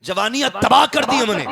जवानियां तबाह कर दी हमने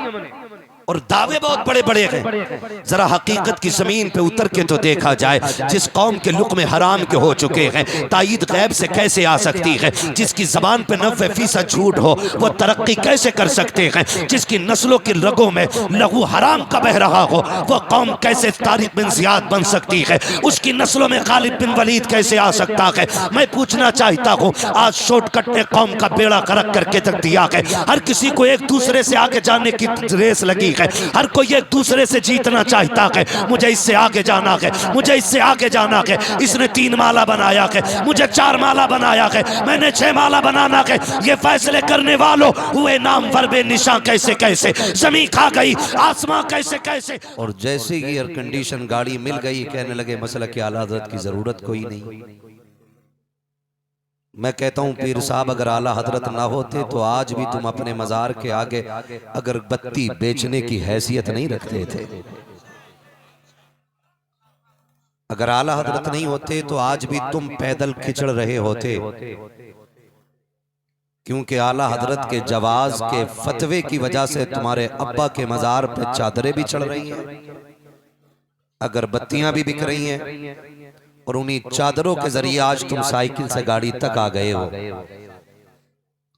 और दावे बहुत बड़े बड़े हैं। जरा हकीकत की जमीन पे उतर के तो देखा जाए, जिस कौम के लुक़्मे हराम के हो चुके हैं तायीद गैब से कैसे आ सकती है? जिसकी जबान पे 90% झूठ हो वो तरक्की कैसे कर सकते हैं? जिसकी नस्लों की रगों में लहू हराम का बह रहा हो वो कौम कैसे तारिक बिन जियाद बन सकती है? उसकी नस्लों में खालिद बिन वलीद कैसे आ सकता है? मैं पूछना चाहता हूँ, आज शॉर्टकट ने कौम का बेड़ा गर्क करके तक दिया है। हर किसी को एक दूसरे से आगे जाने की रेस लगी, हर कोई एक दूसरे से जीतना चाहता है। मुझे इससे आगे जाना है, मुझे इससे आगे जाना है। इसने 3 माला बनाया है, मुझे 4 माला बनाया है, मैंने 6 माला बनाना है। ये फैसले करने वालों हुए नाम बे निशां कैसे कैसे, जमीन खा गई आसमां कैसे कैसे। और जैसे ही एयर कंडीशन गाड़ी मिल गई कहने लगे मसला की आला हजरत की जरूरत कोई नहीं। मैं कहता हूं पीर साहब अगर आला हजरत ना होते तो आज भी तुम अपने मजार के आगे अगरबत्ती बेचने की हैसियत नहीं रखते थे। अगर आला हजरत नहीं होते तो आज भी तुम पैदल खिचड़ रहे होते, क्योंकि आला हजरत के जवाज के फतवे की वजह से तुम्हारे अब्बा के मजार पे चादरें भी चढ़ रही हैं, अगरबत्तियां भी बिक रही हैं और उन्हीं चादरों के जरिए आज तुम साइकिल से गाड़ी तक आ गए हो।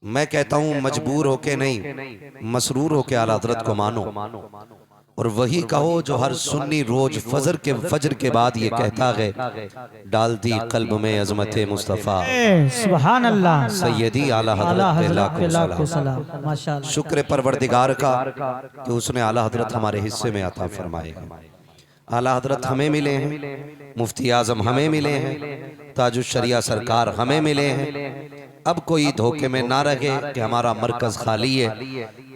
मैं कहता हूं मजबूर होके नहीं, मसरूर होके आला हजरत को मानो और वही कहो जो हर सुन्नी रोज फजर के बाद ये कहता है, डाल दी कल्ब में अजमत मुस्तफ़ा सुभान अल्लाह सैयदी आला हजरत पे लाखों सलाम। माशाअल्लाह, शुक्र परवरदिगार का कि उसने आला हजरत हमारे हिस्से में अता फरमाए। आला हजरत हमें मिले हैं, मुफ्ती आजम हमें मिले हैं, ताजुश शरिया सरकार हमें मिले हैं। अब कोई धोखे में ना रहे कि हमारा मरकज खाली है।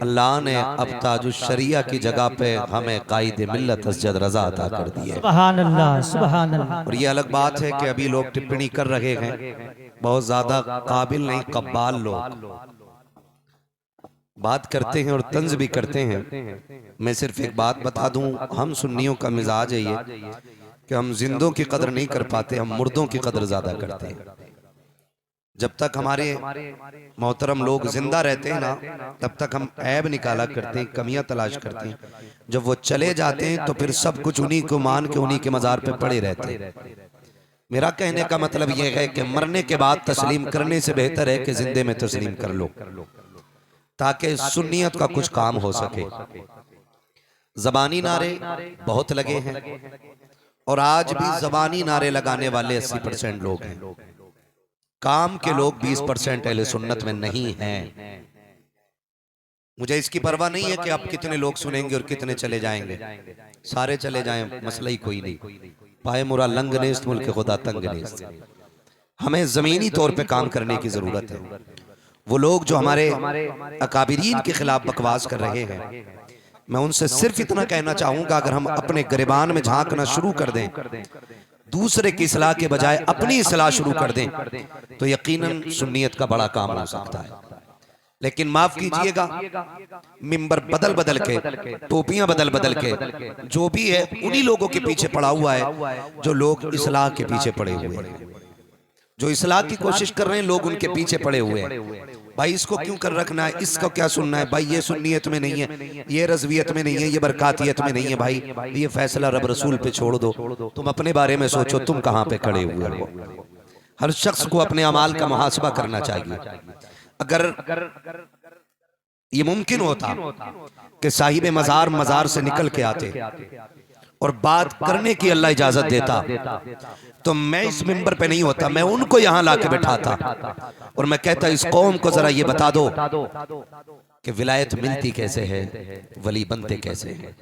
अल्लाह ने अब ताजुश शरिया की जगह पे हमें कायद मिल्लत असजद रजा अता कर दी है। सुभान अल्लाह, सुभान अल्लाह। और ये अलग बात है कि अभी लोग टिप्पणी कर रहे हैं, बहुत ज्यादा काबिल नहीं कब्बाल लोग बात करते हैं और तंज भी करते हैं। मैं सिर्फ एक बात बता दूं, हम सुन्नियों का मिजाज है ये कि हम जिंदों की कदर नहीं कर पाते, हम मुर्दों की कदर ज्यादा करते हैं। जब तक हमारे मोहतरम लोग जिंदा रहते हैं ना तब तक हम ऐब निकाला करते हैं, कमियां तलाश करते हैं। जब वो चले जाते हैं तो फिर सब कुछ उन्हीं को मान के उन्हीं के मजार पे पड़े रहते हैं। मेरा कहने का मतलब यह है कि मरने के बाद तस्लीम करने से बेहतर है कि जिंदे में तस्लीम कर लो, ताकि सुन्नियत का कुछ काम हो सके। जबानी नारे बहुत लगे हैं और आज भी जबानी नारे लगाने वाले 80% लोग हैं, काम के लोग 20% अहले सुन्नत में नहीं हैं। मुझे इसकी परवाह नहीं है कि आप कितने लोग सुनेंगे और कितने चले जाएंगे, सारे चले जाएं मसला ही कोई नहीं। पाए मुरा लंग नेस्त मुल्क खुदा तंग नेस्त। हमें जमीनी तौर पे काम करने की जरूरत है। वो लोग जो हमारे अकाबिरीन के खिलाफ बकवास कर रहे हैं, मैं उनसे सिर्फ इतना कहना चाहूंगा, अगर हम अपने गिरबान में झांकना शुरू कर दें, दूसरे की इस्लाह के बजाय अपनी इस्लाह शुरू कर दें, तो यकीनन सुन्नियत का बड़ा काम हो सकता है। लेकिन माफ कीजिएगा, मिंबर बदल बदल के, टोपियां बदल बदल के, जो भी है उन्हीं लोगों के पीछे पड़ा हुआ है जो लोग इस्लाह के पीछे पड़े हुए हैं, जो इस्लाह की कोशिश कर रहे हैं लोग उनके पीछे पड़े हुए हैं। भाई इसको क्यों कर रखना है, इसको क्या सुनना है, भाई ये सुन्नियत में नहीं है, ये रज़वियत में नहीं है, ये बरकातियत में नहीं है, भाई ये फैसला रब रसूल पे छोड़ दो, तुम अपने बारे में सोचो तुम कहां पे खड़े हुए हो। हर शख्स को अपने अमाल का मुहासबा करना चाहिए। अगर ये मुमकिन होता कि साहिब मजार से निकल के आते और बात करने की अल्लाह इजाजत देता तो मैं इस मिंबर पे नहीं होता, मैं उनको यहां लाके बैठाता और मैं कहता इस कौम को जरा ये बता दो कि विलायत मिलती कैसे है, वली बनते कैसे हैं।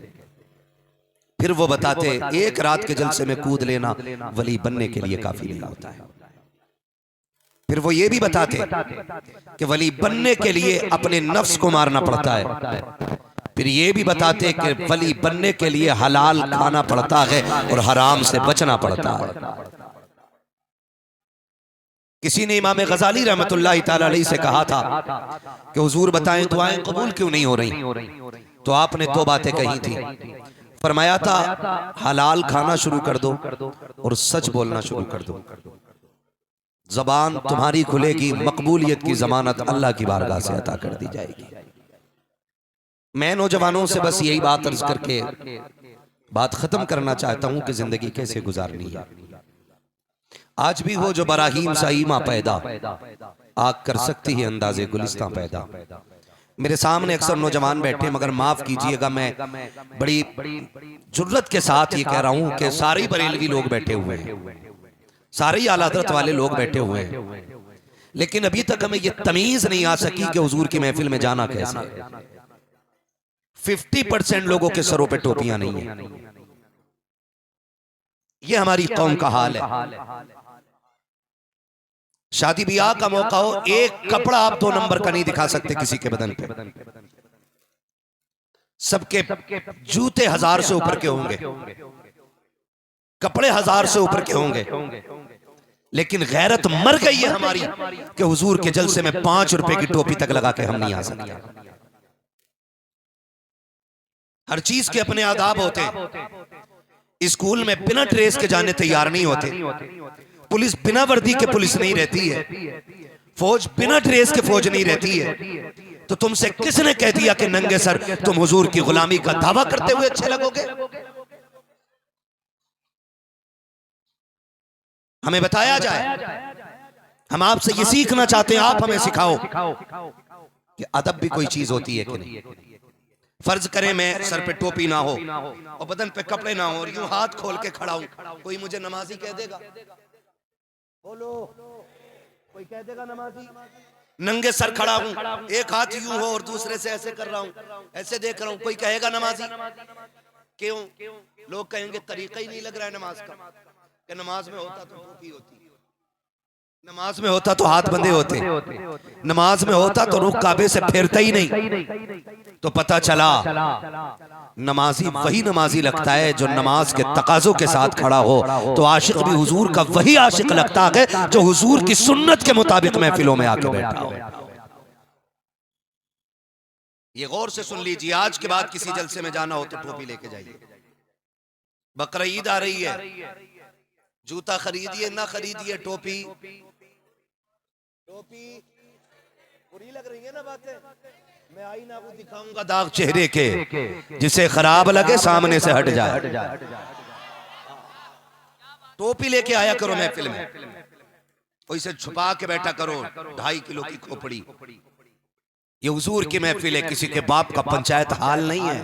फिर वो बताते एक रात के जलसे में कूद लेना वली बनने के लिए काफी नहीं होता है। फिर वो ये भी बताते कि वली बनने के लिए अपने नफ्स को मारना पड़ता है। फिर ये भी बताते कि वली बनने के लिए हलाल खाना पड़ता है और हराम से बचना पड़ता है। किसी ने इमाम गजाली रहमतुल्लाह तआला अलैहि से कहा था कि हुजूर बताएं दुआएं कबूल क्यों नहीं हो रही, तो आपने 2 बातें कही थी। फरमाया था हलाल खाना शुरू कर दो और सच बोलना शुरू कर दो, जबान तुम्हारी खुलेगी, मकबूलियत की जमानत अल्लाह की बारगाह से अता कर दी जाएगी। मैं नौजवानों से बस यही बात अर्ज करके बात खत्म करना चाहता हूं कि जिंदगी कैसे गुजारनी है। आज भी हो जो बराहीम साईमा पैदा, आग कर सकती है अंदाजे गुलिस्तां पैदा। मेरे सामने अक्सर नौजवान बैठे, मगर माफ कीजिएगा मैं बड़ी जुर्रत के साथ ये कह रहा हूं कि सारे बरेलवी लोग बैठे हुए हैं, सारे ही आला हज़रत वाले लोग बैठे हुए हैं, लेकिन अभी तक हमें ये तमीज नहीं आ सकी कि हुजूर की महफिल में जाना कैसे है। 50% लोगों के सरों पे टोपियां नहीं है। ये हमारी कौम का हाल है। शादी ब्याह का मौका हो, एक कपड़ा आप 2 नंबर का नहीं दिखा सकते किसी के बदन पे। सबके जूते 1000 से ऊपर के होंगे, कपड़े 1000 से ऊपर के होंगे, लेकिन गैरत मर गई है हमारी कि हुजूर के जलसे में 5 रुपए की टोपी तक लगा के हम नहीं आ सकते। हर चीज के अपने आदाब होते हैं। स्कूल में बिना ड्रेस के जाने तैयार नहीं होते, पुलिस बिना वर्दी के पुलिस नहीं रहती है, फौज बिना ड्रेस के फौज नहीं रहती है। तो तुमसे किसने कह दिया कि नंगे सर तुम हुजूर की गुलामी का दावा करते हुए अच्छे लगोगे? हमें बताया जाए। हम आपसे ये सीखना चाहते हैं, आप हमें सिखाओ कि अदब भी कोई चीज होती है कि नहीं। फर्ज करें मैं सर पे टोपी ना हो और बदन पे कपड़े ना हो और यूं हाथ खोल के खड़ा हूं, कोई मुझे नमाजी कह देगा? बोलो, कोई कह देगा नमाजी? नंगे सर खड़ा हूं, एक हाथ यूं हो और दूसरे से ऐसे कर रहा हूं, ऐसे देख रहा हूं, कोई कहेगा नमाजी? क्यों? लोग कहेंगे तरीका ही नहीं लग रहा है नमाज का, कि नमाज में होता तो टोपी होती, नमाज में होता तो हाथ बंधे होते, नमाज में होता तो रुख काबे से फेरता ही नहीं। तो पता चला नमाजी वही नमाजी लगता है जो नमाज के तकाजों के साथ खड़ा हो। तो आशिक भी हुजूर का वही आशिक लगता है जो हुजूर की सुन्नत के मुताबिक महफिलों में आके बैठा हो। ये गौर से सुन लीजिए, आज के बाद किसी जलसे में जाना हो तो टोपी लेके जाइए। बकरा ईद आ रही है, जूता खरीदिए ना खरीदिए, टोपी बुरी लग रही है ना बातें। मैं आईना को दिखाऊंगा दाग चेहरे के, जिसे खराब लगे सामने से हट जाए। टोपी लेके आया करो महफिल में, कोई से छुपा के बैठा करो 2.5 किलो की खोपड़ी। ये हुजूर की महफिल है, किसी के बाप का पंचायत हाल नहीं है।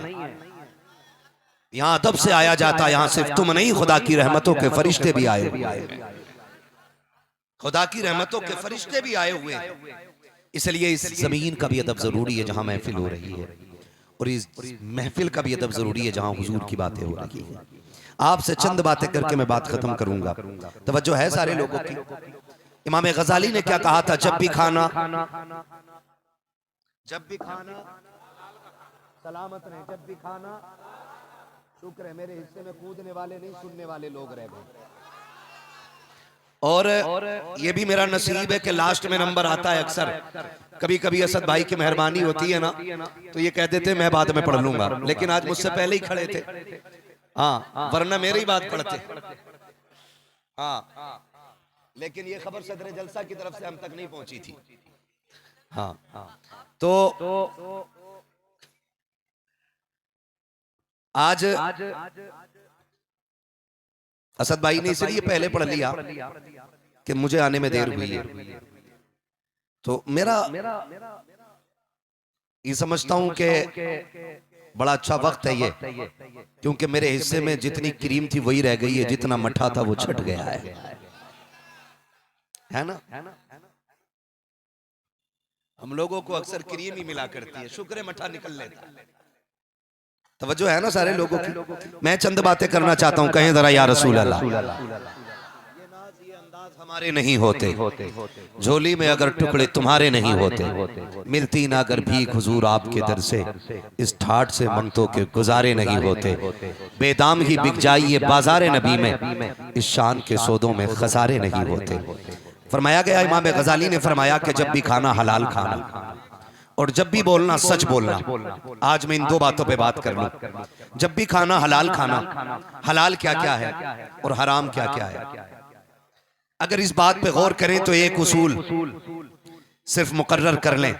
यहाँ अदब से आया जाता, यहाँ सिर्फ तुम नहीं खुदा की रहमतों के फरिश्ते भी आए हुए हैं, खुदा की रहमतों के फरिश्ते भी आए हुए हैं। इसलिए इस जमीन का भी अदब जरूरी है जहां महफिल हो रही है, और इस महफिल का भी अदब जरूरी है जहां हुजूर की बातें हो रही है। आपसे चंद बातें करके मैं बात खत्म करूंगा, तवज्जो है सारे लोगों की। इमाम गजाली ने क्या कहा था? जब भी खाना सलामत रहे, जब भी खाना शुक्र है मेरे हिस्से में कूदने वाले नहीं सुनने वाले लोग रह गए। और ये भी मेरा नसीब है कि लास्ट में नंबर आता है अक्सर। कभी कभी असद भाई की मेहरबानी होती है ना, तो ये कह देते मैं बाद में पढ़ लूंगा, लेकिन आज मुझसे पहले ही खड़े थे। हाँ, वरना मेरी ही बात पढ़ते। हाँ, लेकिन ये खबर सदर जलसा की तरफ से हम तक नहीं पहुंची थी। हाँ, तो आज असद भाई ने इसलिए पहले पढ़ लिया कि मुझे आने में देर हुई है। तो मेरा ये समझता हूं कि बड़ा अच्छा वक्त है ये, क्योंकि मेरे हिस्से में जितनी क्रीम थी वही रह गई है, जितना मठा था वो छट गया है ना। हम लोगों को अक्सर क्रीम ही मिला करती है, शुक्र है मठा निकल लेता है। तवज्जो है ना सारे लोगों की। मैं चंद बातें करना चाहता हूं, कहें जरा या रसूल अल्लाह। ये अंदाज हमारे नहीं होते, झोली में अगर टुकड़े तुम्हारे नहीं होते, मिलती ना अगर भीख हुजूर आपके दर से, इस ठाठ से मंगतों के गुजारे नहीं होते। बेदाम ही बिक जाइए बाजारे नबी में, इस शान के सौदों में खसारे नहीं होते। फरमाया गया, इमाम गजाली ने फरमाया कि जब भी खाना हलाल खाना और जब भी बोलना सच बोलना। आज मैं इन 2 बातों पे बात कर लूं। जब भी खाना हलाल खाना, हलाल क्या क्या है और हराम क्या क्या है। अगर इस बात पे गौर करें तो एक उसूल सिर्फ मुकर्रर कर लें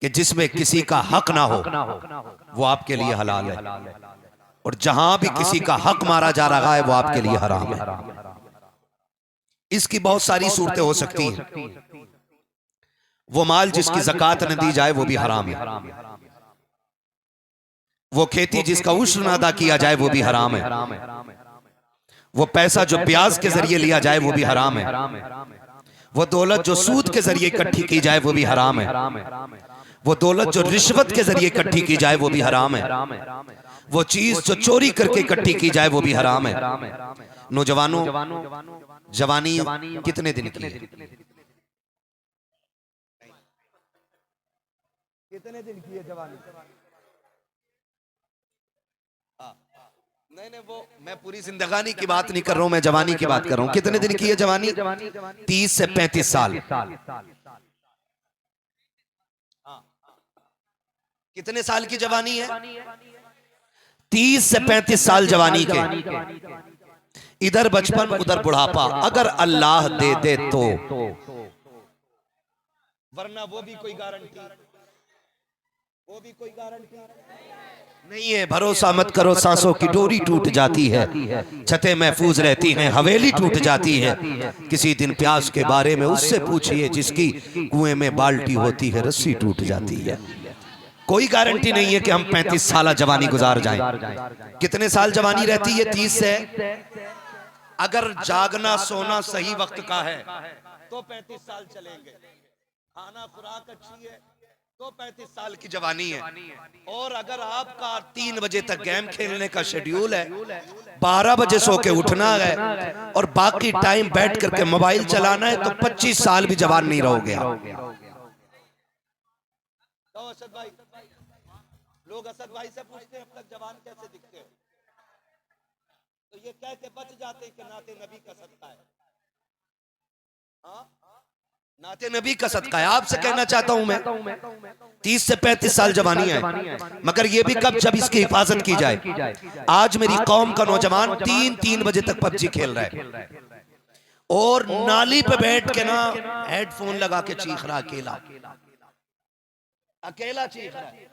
कि जिसमें किसी का हक ना हो वो आपके लिए हलाल है, और जहां भी किसी का हक मारा जा रहा है वो आपके लिए हराम है। इसकी बहुत सारी सूरतें हो सकती हैं। वो माल जिसकी ज़कात न दी जाए वो भी हराम है, वो खेती जिसका उश्र न अदा किया जाए वो भी हराम है, वो पैसा जो ब्याज के जरिए लिया जाए वो भी हराम है, वो दौलत जो सूद के जरिए इकट्ठी की जाए वो भी हराम है, वो दौलत जो रिश्वत के जरिए इकट्ठी की जाए वो भी हराम है, वो चीज जो चोरी करके इकट्ठी की जाए वो भी हराम है। नौजवानों, जवानी कितने दिन की है? कितने दिन की है जवानी? नहीं, वो मैं पूरी जिंदगानी की बात नहीं कर रहा हूं, मैं जवानी की बात कर रहा हूं। कितने दिन की है जवानी? 30 से 35 साल। कितने साल की जवानी है? 30 से 35 साल जवानी के। इधर बचपन उधर बुढ़ापा, अगर अल्लाह दे दे तो, वरना वो भी कोई गारंटी नहीं है। भरोसा मत करो, सांसों की डोरी टूट जाती है, छतें महफूज रहती हैं, हवेली टूट जाती है। किसी दिन प्यास के बारे में उससे पूछिए जिसकी कुएं में बाल्टी होती है, रस्सी टूट जाती है। कोई गारंटी नहीं है कि हम 35 साल जवानी गुजार जाएं। कितने साल जवानी रहती है? 30 से। अगर जागना सोना सही वक्त का है तो 35 साल चलेंगे, खाना खुराक अच्छी है तो 35 साल की जवानी है। और अगर आपका 3 बजे तक गेम खेलने का शेड्यूल है, 12 बजे सो के उठना है और बाकी टाइम बैठ करके मोबाइल चलाना है, तो 25 साल भी जवान नहीं रहोगे आप। तो असद भाई, लोग असद भाई से पूछते हैं अब तक जवान कैसे दिखते हो, तो ये कह के बच जाते हैं कि नाते नबी का सदका है। हाँ, नाते नबी का सदका है। आपसे कहना चाहता हूं मैं, 30 से 35 साल जवानी है, मगर ये भी कब, जब इसकी हिफाजत की जाए। आज मेरी कौम का नौजवान 3-3 बजे तक पबजी खेल रहा है और नाली पे बैठ के ना हेडफोन लगा के चीख रहा, अकेला चीख रहा है।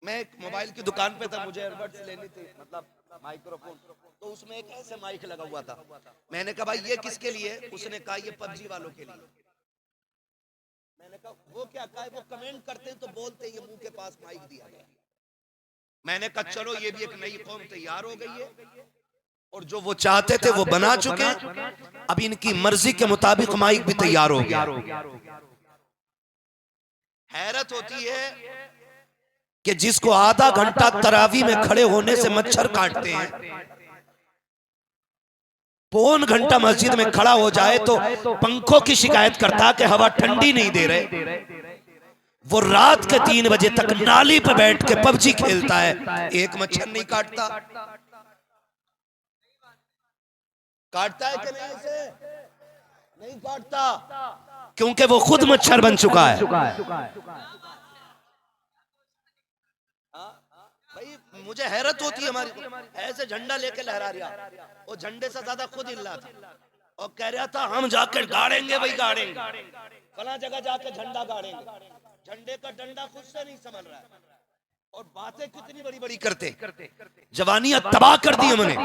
मैं एक मोबाइल की दुकान पे था, मुझे एयरबड्स लेनी थी, मतलब माइक्रोफोन, तो उसमें एक ऐसे माइक लगा हुआ था। मैंने कहा भाई ये किसके लिए? उसने कहा ये पबजी वालों के लिए। मैंने कहा वो क्या? कहा वो कमेंट करते हैं तो बोलते ये मुंह के पास माइक दिया गया। मैंने कहा चलो ये भी एक नई कौम तैयार हो गई है, और जो वो चाहते थे वो बना चुके हैं। अब इनकी मर्जी के मुताबिक माइक भी तैयार हो गया। हैरत होती है कि जिसको आधा घंटा तरावी में खड़े होने से मच्छर काटते हैं, पौन घंटा मस्जिद में खड़ा हो जाए तो पंखों की शिकायत करता कि हवा ठंडी नहीं दे रहे। वो रात के 3 बजे तक नाली पे बैठ के पबजी खेलता है, एक मच्छर नहीं काटता। काटता है कि नहीं? से नहीं काटता, क्योंकि वो खुद मच्छर बन चुका है। मुझे हैरत होती है, हमारी ऐसे झंडा लेके लहरा रहा, और झंडे से ज्यादा खुद हिल रहा था और कह रहा था हम जाकर गाड़ेंगे, भाई गाड़ेंगे, फला जगह जाके झंडा गाड़ेंगे। झंडे का डंडा खुद से नहीं संभल रहा है, और बातें कितनी बड़ी बड़ी करते। जवानियां तबाह कर दी हमने,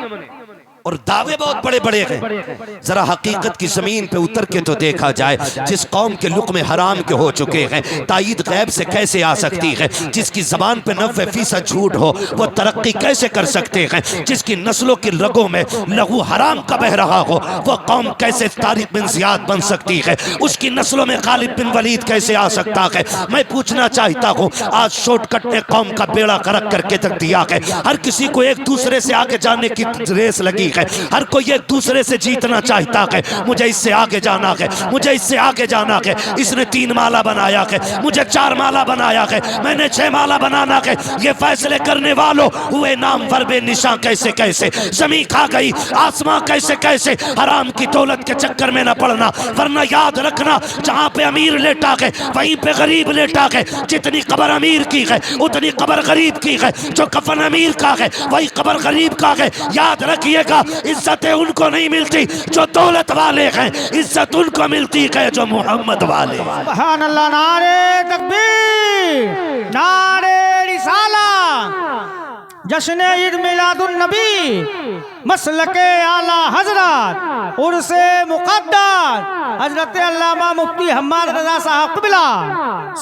और दावे बहुत बड़े बड़े हैं। जरा हकीकत की जमीन पे उतर के तो देखा जाए, जिस कौम के लुक़्मे हराम के हो चुके हैं, तायीद गैब से कैसे आ सकती है? जिसकी जबान पे 90% झूठ हो, वो तरक्की कैसे कर सकते हैं? जिसकी नस्लों की रगों में लहू हराम का बह रहा हो, वो कौम कैसे तारिक बिन ज़ियाद बन सकती है? उसकी नस्लों में खालिद बिन वलीद कैसे आ सकता है? मैं पूछना चाहता हूँ, आज शॉर्टकट ने कौम का बेड़ा गर्क करके तक दिया है। हर किसी को एक दूसरे से आगे जाने की रेस लगी है, हर कोई एक दूसरे से जीतना चाहता है। मुझे इससे आगे जाना है, मुझे इससे आगे जाना है। इसने 3 माला बनाया है, मुझे 4 माला बनाया है, मैंने 6 माला बनाना है। ये फैसले करने वालों हुए नाम वरबे निशा कैसे कैसे, जमीन खा गई आसमां कैसे कैसे। हराम की दौलत के चक्कर में न पड़ना, वरना याद रखना जहां पे अमीर लेटा है वहीं पे गरीब लेटा है। जितनी कब्र अमीर की है उतनी कब्र गरीब की है, जो कफन अमीर का है वही कब्र गरीब का है। याद रखिएगा, इज्जतें उनको नहीं मिलती जो दौलत वाले हैं, इज्जत उनको मिलती है जो मोहम्मद वाले। सुभान अल्लाह। नारे तकबीर, नारे रिसाला, जश्न ईद मिलादुन नबी, मसलके आला हजरत, उर्से मुक़द्दर हजरत अल्लामा मुफ्ती हम्माद रज़ा साहब क़िबला।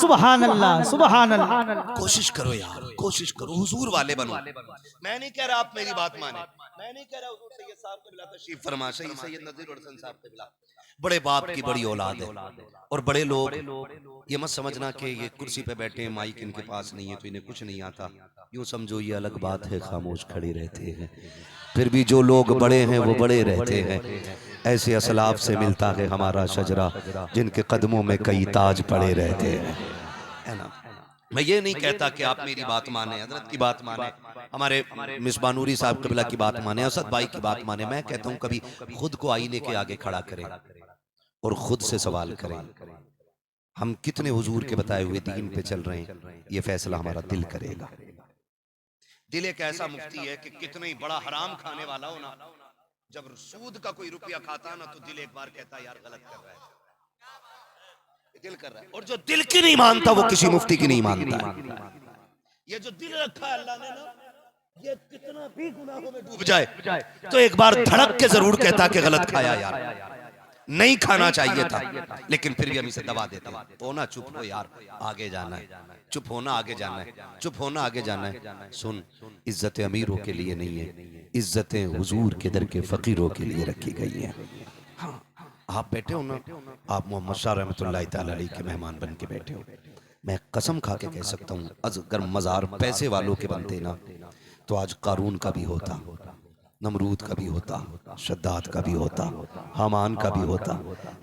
सुभान अल्लाह, सुभान अल्लाह। कोशिश करो यार, कोशिश करो, हुजूर वाले बनो। मैं नहीं कह रहा आप मेरी बात माने, मैं नहीं कह रहा हुजूर सैयद साहब क़िबला तशरीफ फरमा, सैयद नज़ीर हसन साहब क़िबला बड़े बाप की बड़ी औलाद है। और बड़े लोग ये मत समझना कि ये कुर्सी पे बैठे हैं, माइक इनके पास नहीं है तो इन्हें कुछ नहीं आता, यूं समझो ये अलग बात है, खामोश खड़े रहते हैं। फिर भी जो लोग बड़े हैं वो बड़े रहते हैं। ऐसे असलाफ से मिलता है हमारा शजरा, जिनके कदमों में कई ताज पड़े रहते हैं, है ना। मैं ये नहीं कहता कि आप मेरी बात माने, हजरत की बात माने, हमारे मिसबा नूरी साहब क़िबला की बात माने, असद भाई की बात माने। मैं कहता हूँ कभी खुद को आईने के आगे खड़ा करें और खुद से सवाल करें, हम कितने हुजूर के बताए हुए दीन पे चल रहे हैं। ये फैसला हमारा दिल करेगा। दिल एक ऐसा मुफ्ती है कि कितने ही बड़ा हराम खाने वाला हो ना, जब सूद का कोई रुपया खाता ना तो दिल एक बार कहता है यार गलत कर रहा है, दिल कर रहा है। और जो दिल की नहीं मानता वो किसी मुफ्ती की नहीं मानता है। ये जो दिल रखा है अल्लाह ने ना, ये कितना भी गुनाहों में डूब जाए तो एक बार धड़क के जरूर कहता कि गलत खाया यार, नहीं खाना चाहिए था, लेकिन फिर भी हम इसे दबा देते हैं। होना चुप हो यार, आगे जाना है, चुप होना आगे जाना है, चुप होना आगे जाना है। सुन, इज्जतें अमीरों के लिए नहीं है, इज्जतें हुजूर के दर के फकीरों के लिए रखी गई हैं। हाँ, आप बैठे हो ना, आप मोहम्मद शाह रहमतुल्लाह तआला अलैह के मेहमान बन के बैठे हो। मैं कसम खा के कह सकता हूँ, अगर मजार पैसे वालों के बनते ना तो आज कारून का भी होता, नमरूद का भी होता, शद्दाद का भी होता, हामान का भी होता।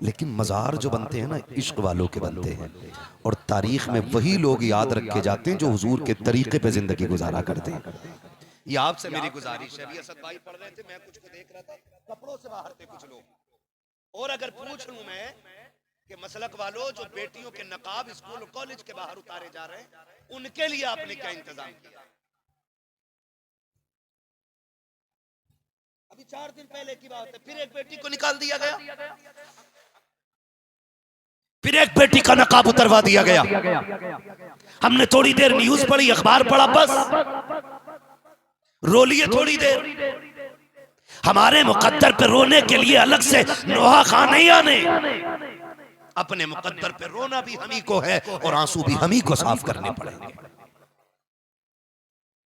लेकिन मज़ार जो बनते हैं ना, इश्क वालों के बनते हैं। और तारीख में वही लोग याद रखे जाते हैं जो हुजूर के तरीके पे जिंदगी गुजारा करते हैं। ये आपसे मेरी गुजारिश है। असद भाई पढ़ रहे थे, मैं कुछ को देख रहा था, कपड़ों से बाहर थे कुछ लोग। और अगर पूछ लूं मैं कि मसलक वालों जो बेटियों के नकाब स्कूल और कॉलेज के बाहर उतारे जा रहे हैं, उनके लिए आपने क्या इंतजाम किया? अभी 4 दिन पहले की बात है, फिर एक बेटी को निकाल दिया गया, फिर एक बेटी का नकाब उतरवा दिया गया। हमने थोड़ी देर न्यूज पढ़ी, अखबार पढ़ा, बस रो लिए थोड़ी देर। हमारे मुकद्दर पे रोने के लिए अलग से नोहा खां नहीं आने, अपने मुकद्दर पे रोना भी हमी को है और आंसू भी हमी को साफ करने पड़ेंगे।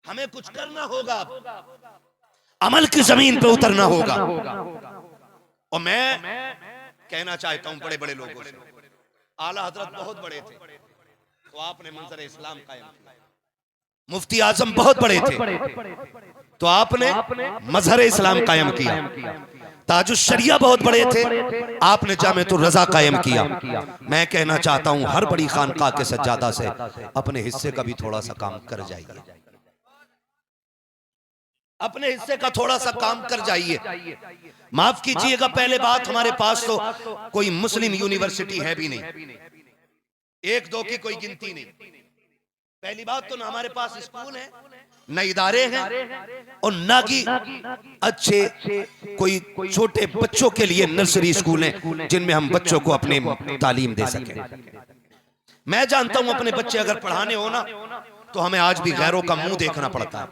हमें कुछ करना होगा, अमल की जमीन पे उतरना होगा। और मैं कहना चाहता हूं बड़े बड़े लोगों से, आला हजरत बहुत बड़े थे तो आपने मंजर इस्लाम कायम किया, मुफ्ती आजम बहुत बड़े थे तो आपने मजहर इस्लाम कायम किया, ताजुश शरिया बहुत बड़े थे, आपने जामिअतुर रज़ा कायम किया। मैं कहना चाहता हूं हर बड़ी खानकाह के सज्जादा से अपने हिस्से का भी थोड़ा सा काम कर जाइए, अपने हिस्से का थोड़ा सा काम कर जाइए। माफ कीजिएगा, पहले बात हमारे पास तो कोई मुस्लिम यूनिवर्सिटी है भी नहीं, एक दो की कोई गिनती नहीं। पहली बात तो ना हमारे पास स्कूल है, न इदारे हैं, और न की अच्छे कोई छोटे बच्चों के लिए नर्सरी स्कूल हैं जिनमें हम बच्चों को अपने तालीम दे सकें। मैं जानता हूं अपने बच्चे अगर पढ़ाने हो ना तो हमें आज भी गैरों का मुंह देखना पड़ता है।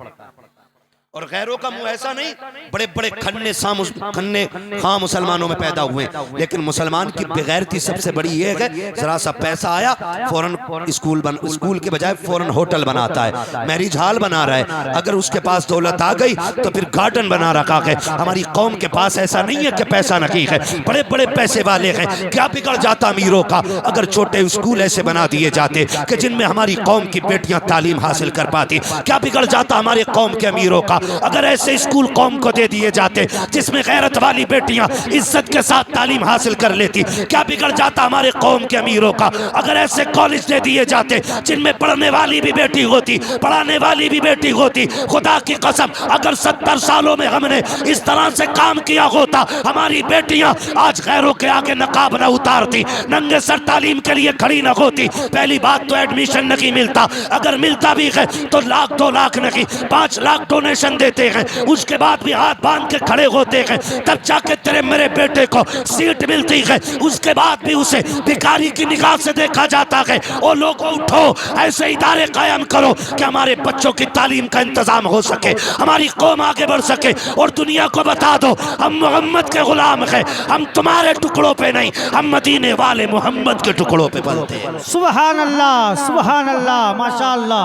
और गैरों का मुंह ऐसा नहीं, बड़े बड़े खन्ने खां मुसलमानों में पैदा हुए, लेकिन मुसलमान की बेगैरती सबसे बड़ी ये है, जरा सा पैसा आया फौरन स्कूल के बजाय फौरन होटल बनाता है, मैरिज हॉल बना रहा है। अगर उसके पास दौलत आ गई तो फिर गार्डन बना रखा है। हमारी कौम के पास ऐसा नहीं है कि पैसा नहीं है, बड़े बड़े पैसे वाले हैं। क्या बिगड़ जाता अमीरों का अगर छोटे स्कूल ऐसे बना दिए जाते कि जिनमें हमारी कौम की बेटियां तालीम हासिल कर पाती? क्या बिगड़ जाता हमारे कौम के अमीरों का अगर ऐसे स्कूल कौम को दे दिए जाते जिसमें गैरत वाली बेटियां इज्जत के साथ तालीम हासिल कर लेती, क्या बिगड़ जाता हमारे कौम के अमीरों का। अगर ऐसे कॉलेज दे दिए जाते जिनमें पढ़ने वाली भी बेटी होती, पढ़ाने वाली भी बेटी होती, खुदा की कसम अगर 70 सालों में हमने इस तरह से काम किया होता, हमारी बेटियां आज गैरों के आगे नकाब न उतारती, नंगे सर तालीम के लिए खड़ी न होती। पहली बात तो एडमिशन नहीं मिलता, अगर मिलता भी है तो लाख 2 लाख नहीं 5 लाख डोनेशन देते हैं, उसके बाद भी हाथ बांध के खड़े होते हैं, तब जाके तेरे मेरे बेटे को सीट मिलती है। उसके बाद भी उसे भिखारी की निगाह से देखा जाता है। ओ लोगों उठो, ऐसे इदारे कायम करो कि हमारे बच्चों की तालीम का इंतजाम हो सके, हमारी कौम आगे बढ़ सके और दुनिया को बता दो हम मोहम्मद के गुलाम हैं, हम तुम्हारे टुकड़ों पे नहीं, हम मदीने वाले मोहम्मद के टुकड़ों पे बनते हैं। सुभान अल्लाह माशाअल्लाह।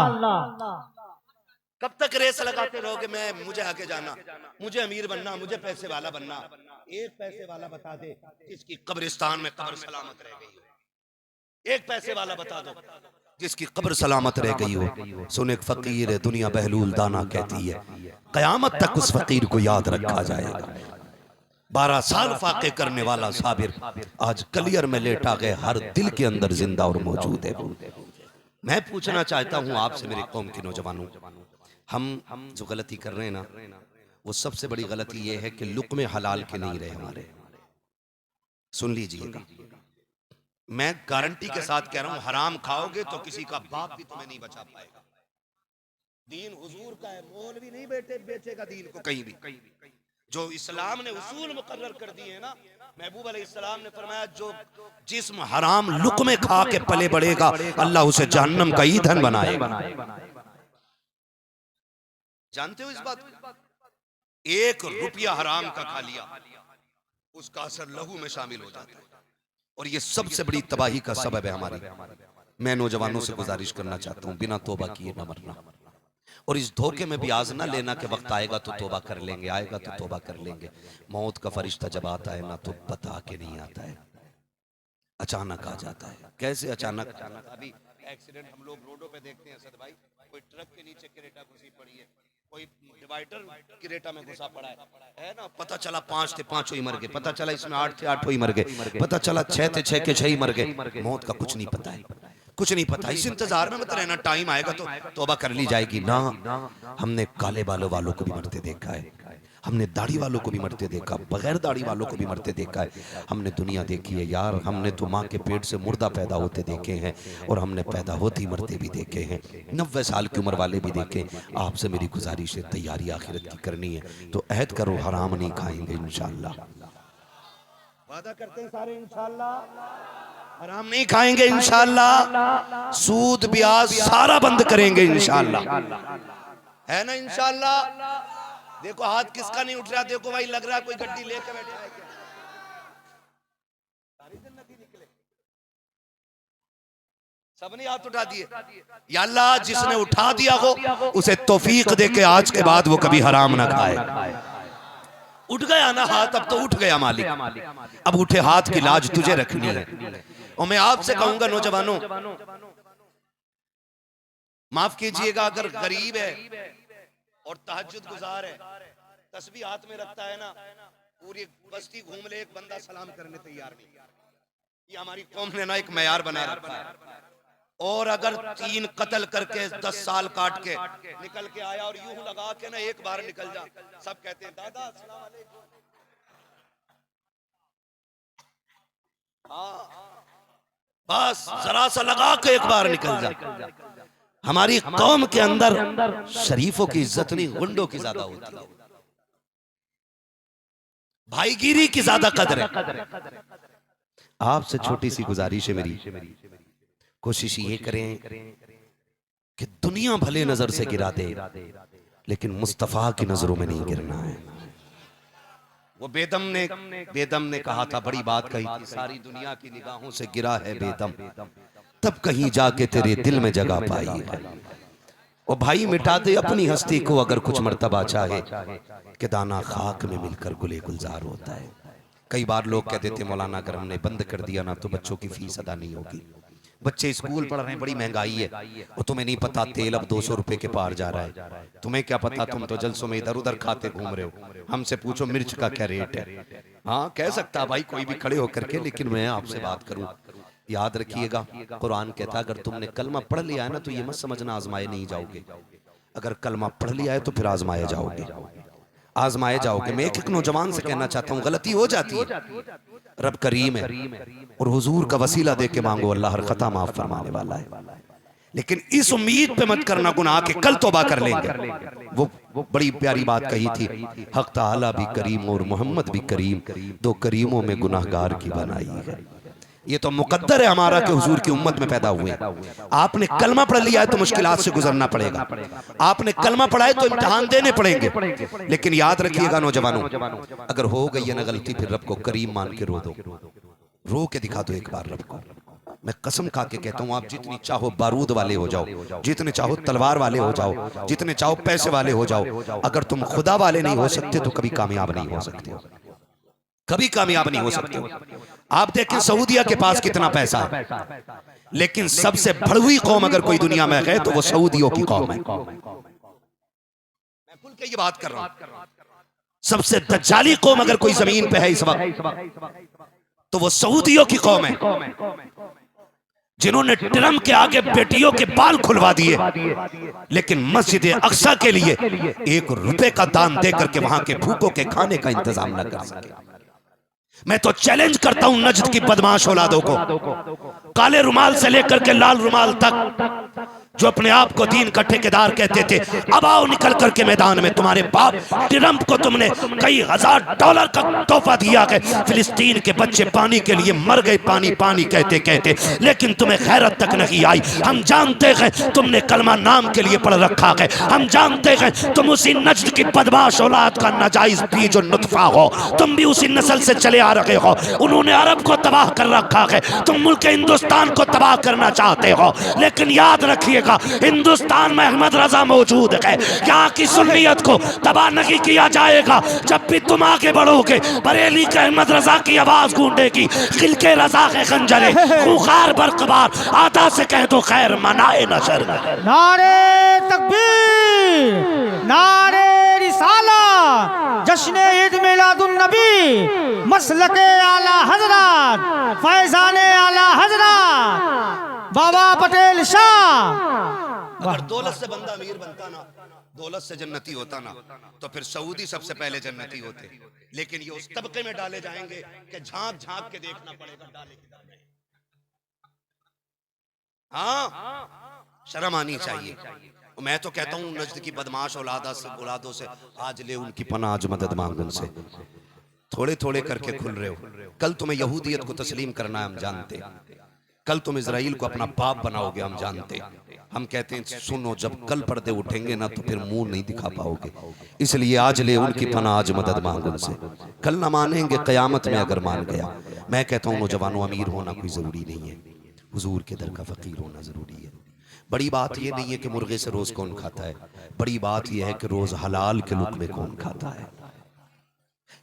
कब तक रेस लगाते रहोगे, मुझे आगे जाना, मुझे अमीर बनना, मुझे पैसे वाला बनना। एक पैसे वाला बता दे जिसकी कब्रिस्तान में कब्र सलामत रह गई हो, एक पैसे वाला बता दो जिसकी कब्र सलामत रह गई हो। सुन एक फकीर है, दुनिया बहलूल दाना कहती है, कयामत तक उस फकीर को याद रखा जाएगा। 12 साल फाके करने वाला साबिर आज कलियर में लेटा गए, हर दिल के अंदर जिंदा और मौजूद है। मैं पूछना चाहता हूं आपसे मेरे कौम के नौजवानों, हम जो गलती कर रहे हैं ना, वो सबसे बड़ी गलती ये है कि लुक़्मे हलाल के नहीं रहे हमारे। सुन लीजिएगा, मैं गारंटी के साथ कह रहा हूं, हराम खाओगे तो किसी का बाप भी तुम्हें नहीं बचा पाएगा। दीन हुजूर का है, मौलवी नहीं बेचेगा दीन को कहीं भी। जो इस्लाम ने उसूल मुकर्रर कर दिए हैं ना, महबूब अलैहिस्सलाम ने फरमाया जो जिस्म हराम लुक़्मे खा के पले बढ़ेगा, अल्लाह उसे जहन्नम का ईंधन बनाएगा। जानते हो इस बात को? 1 रुपया हराम का खा लिया, उसका असर लहू में शामिल हो जाता है, और ये सबसे बड़ी तबाही का सबब है हमारी। मैं नौजवानों से गुजारिश करना चाहता हूँ, बिना तौबा किए न मरना, और इस धोखे में भी आज ना लेना कि वक्त आएगा तो तौबा कर लेंगे, आएगा तो तौबा कर लेंगे। मौत का फरिश्ता जब आता है ना, तो बता के नहीं आता है, अचानक आ जाता है। कैसे अचानक? अभी एक्सीडेंट हम लोग रोडों पे देखते हैं सद भाई, कोई ट्रक के नीचे क्रेटा घुसी पड़ी है, कोई डिवाइडर क्रेटा में घुसा पड़ा है ना, पता चला 5 थे 5 ही मर गए, पता चला इसमें 8 थे 8 ही मर गए, पता चला 6 थे 6 के 6 ही मर गए। मौत का कुछ नहीं पता है, कुछ नहीं पता। इस इंतजार में मत रहना, टाइम आएगा तो तौबा कर ली जाएगी ना। हमने काले बालों वालों को भी मरते देखा है, हमने दाढ़ी वालों को भी मरते देखा, बगैर दाढ़ी वालों को भी मरते देखा है। हमने दुनिया देखी है यार, हमने तो माँ के पेट से मुर्दा पैदा होते देखे हैं, और हमने पैदा होते ही मरते भी देखे हैं, 90 साल की उम्र वाले भी देखे। आपसे मेरी गुजारिश है, तैयारी आखिरत की करनी है तो अहद करो, हराम नहीं खाएंगे इंशाअल्लाह। वादा करते हैं सारे इंशाअल्लाह, हराम नहीं खाएंगे इंशाअल्लाह, सूद ब्याज सारा बंद करेंगे इंशाअल्लाह, है ना इंशाअल्लाह। देखो हाथ किसका नहीं उठ रहा, देखो भाई लग रहा है कोई गड्डी लेके बैठा है क्या? सारी जन्नती निकले, सबने हाथ उठा दिए। या अल्लाह जिसने उठा दिया हो उसे तौफीक दे के आज के बाद वो कभी हराम ना खाए। उठ गया ना हाथ, अब तो उठ गया मालिक, अब उठे हाथ की लाज तुझे रखनी है। और मैं आपसे कहूंगा नौजवानों, माफ कीजिएगा अगर गरीब है और तहज्जुद गुजार है, तस्बीह हाथ में रखता है ना, पूरी बस्ती घूम ले, एक बंदा सलाम करने तैयार नहीं। ये हमारी कौम ने ना एक मयार बना रखा है। और अगर 3 कत्ल करके 10 साल काट के निकल के आया और यूं लगा के ना एक बार निकल जा, सब कहते हैं दादा अस्सलाम वालेकुम। बस जरा सा लगा के एक बार निकल जा। हमारी कौम के अंदर शरीफों की इज्जत नहीं, गुंडों की ज्यादा होती है, भाईगिरी की ज्यादा कदर है। आपसे छोटी सी गुजारिश है मेरी, कोशिश ये करें कि दुनिया भले नजर से गिरा दे, लेकिन मुस्तफा की नजरों में नहीं गिरना है। वो बेदम ने कहा था, बड़ी बात कही थी, सारी दुनिया की निगाहों से गिरा है बेदम, तब कहीं जाके तेरे दिल में जगह पाई है। वो भाई मिटा दे अपनी हस्ती को अगर कुछ मर्तबा चाहे, कि दाना खाक में मिलकर गुले गुलजार होता है। कई बार लोग कह देते मौलाना अगर हमने बंद कर दिया ना तो बच्चों की फीस अदा नहीं होगी। बच्चे स्कूल पढ़ रहे हैं, बड़ी महंगाई है, और तुम्हें नहीं पता तेल अब 200 रुपए के पार जा रहा है। तुम्हें क्या पता, तुम तो जलसों में इधर उधर खाते घूम रहे हो। हमसे पूछो मिर्च का क्या रेट है। हाँ कह सकता भाई कोई भी खड़े होकर के, लेकिन मैं आपसे बात करूं, याद रखिएगा कुरान कहता अगर तुमने कलमा पढ़ लिया है ना तो ये मत समझना आजमाए नहीं जाओगे। अगर कलमा पढ़ लिया है तो फिर आजमाए जाओगे, आजमाए जाओगे। मैं एक नौजवान से कहना चाहता हूँ, गलती हो जाती है, रब करीम है और हुजूर का वसीला दे के मांगो, अल्लाह हर खता माफ फरमाने वाला है। लेकिन इस उम्मीद पे मत करना गुनाह के कल तौबा कर लेंगे। वो बड़ी प्यारी बात कही थी, हक ताला भी करीम और मोहम्मद भी करीम, दो करीमों में गुनाहगार की बनाई है। ये तो मुकद्दर है हमारा कि हुजूर की उम्मत में पैदा हुए। आपने कलमा पढ़ लिया है तो मुश्किलात से गुजरना पड़ेगा, आपने कलमा पढ़ा है तो इम्तिहान देने पड़ेंगे। लेकिन याद रखिएगा नौजवानों, अगर हो गई है ना गलती, फिर रब को करीम मान के रो दो, रो के दिखा दो एक बार रब को। मैं कसम खा के कहता हूं, आप जितनी चाहो बारूद वाले हो जाओ, जितने चाहो तलवार वाले हो जाओ, जितने चाहो पैसे वाले हो जाओ, अगर तुम खुदा वाले नहीं हो सकते तो कभी कामयाब नहीं हो सकते, कभी कामयाब नहीं हो सकते। आप देखें सऊदिया के पास कितना पैसा है, लेकिन सबसे भड़वी कौम अगर कोई दुनिया में है तो वो सऊदियों की कौम है। मैं खुल के ये बात कर रहा हूं, सबसे दज्जाली कौम अगर कोई जमीन पे है इस वक्त तो वो सऊदियों की कौम है, जिन्होंने ड्रम के आगे बेटियों के बाल खुलवा दिए, लेकिन मस्जिद अक्सा के लिए 1 रुपए का दान देकर के वहां के भूखों के खाने का इंतजाम न कर सके। मैं तो चैलेंज करता हूं नजद की बदमाश औलादों को, काले रुमाल से लेकर के लाल रुमाल तक, जो अपने आप को दीन का ठेकेदार कहते थे, अब आओ निकल करके मैदान में। तुम्हारे बाप ट्रंप को तुमने कई $1000 का तोहफा दिया है, फिलिस्तीन के बच्चे पानी के लिए मर गए, पानी पानी कहते कहते, लेकिन तुम्हें खैरत तक नहीं आई। हम जानते हैं तुमने कलमा नाम के लिए पढ़ रखा है, हम जानते हैं तुम उसी नज्द की बदमाश औलाद का नाजायज बीज और नुतफा हो, तुम भी उसी नस्ल से चले आ रहे हो। उन्होंने अरब को तबाह कर रखा है, तुम मुल्क हिंदुस्तान को तबाह करना चाहते हो। लेकिन याद रखिएगा हिंदुस्तान में अहमद रजा मौजूद है, यहाँ की सुन्नियत को तबाह नहीं किया जाएगा। जब भी तुम आगे बढ़ोगे बरेली के अहमद रजा की आवाज गूंजेगी, खिलके रजा के खंजरे खुखार बरकबार, आधा से कह दो खैर मनाए नशर। नारे तकबीर, नारे रिसाला, जश्न ईद मिलादुन नबी, मसलके आला हजरत, फैजाने आला हजरत बाबा पटेल शाह। अगर दौलत से बंदा अमीर बनता ना, दौलत से जन्नती होता ना, तो फिर सऊदी सबसे पहले जन्नती होते। लेकिन ये उस तबके में डाले जाएंगे कि झांक झांक के देखना पड़ेगा डाले किधर में। हाँ शर्म आनी चाहिए। मैं तो कहता हूँ नज्द की बदमाश औलादों से आज ले उनकी पनाह, आज मदद मांग उनसे। थोड़े थोड़े करके खुल रहे हो, कल तुम्हें यहूदियत को तस्लीम करना है हम जानते, कल तुम इजराइल को अपना बाप बनाओगे हम जानते। हम कहते हैं सुनो जब कल पर्दे उठेंगे ना तो फिर मुंह नहीं दिखा पाओगे, इसलिए आज ले उनकी पनाह, आज मदद मांग उनसे। कल ना मानेंगे कयामत में अगर मान गया। मैं कहता हूँ नौजवानों अमीर होना कोई जरूरी नहीं है, हुजूर के दर का फकीर होना जरूरी है। बड़ी बात यह नहीं है कि मुर्गे से रोज कौन खाता है, बड़ी बात यह है कि रोज हलाल के लुक़मे कौन खाता है।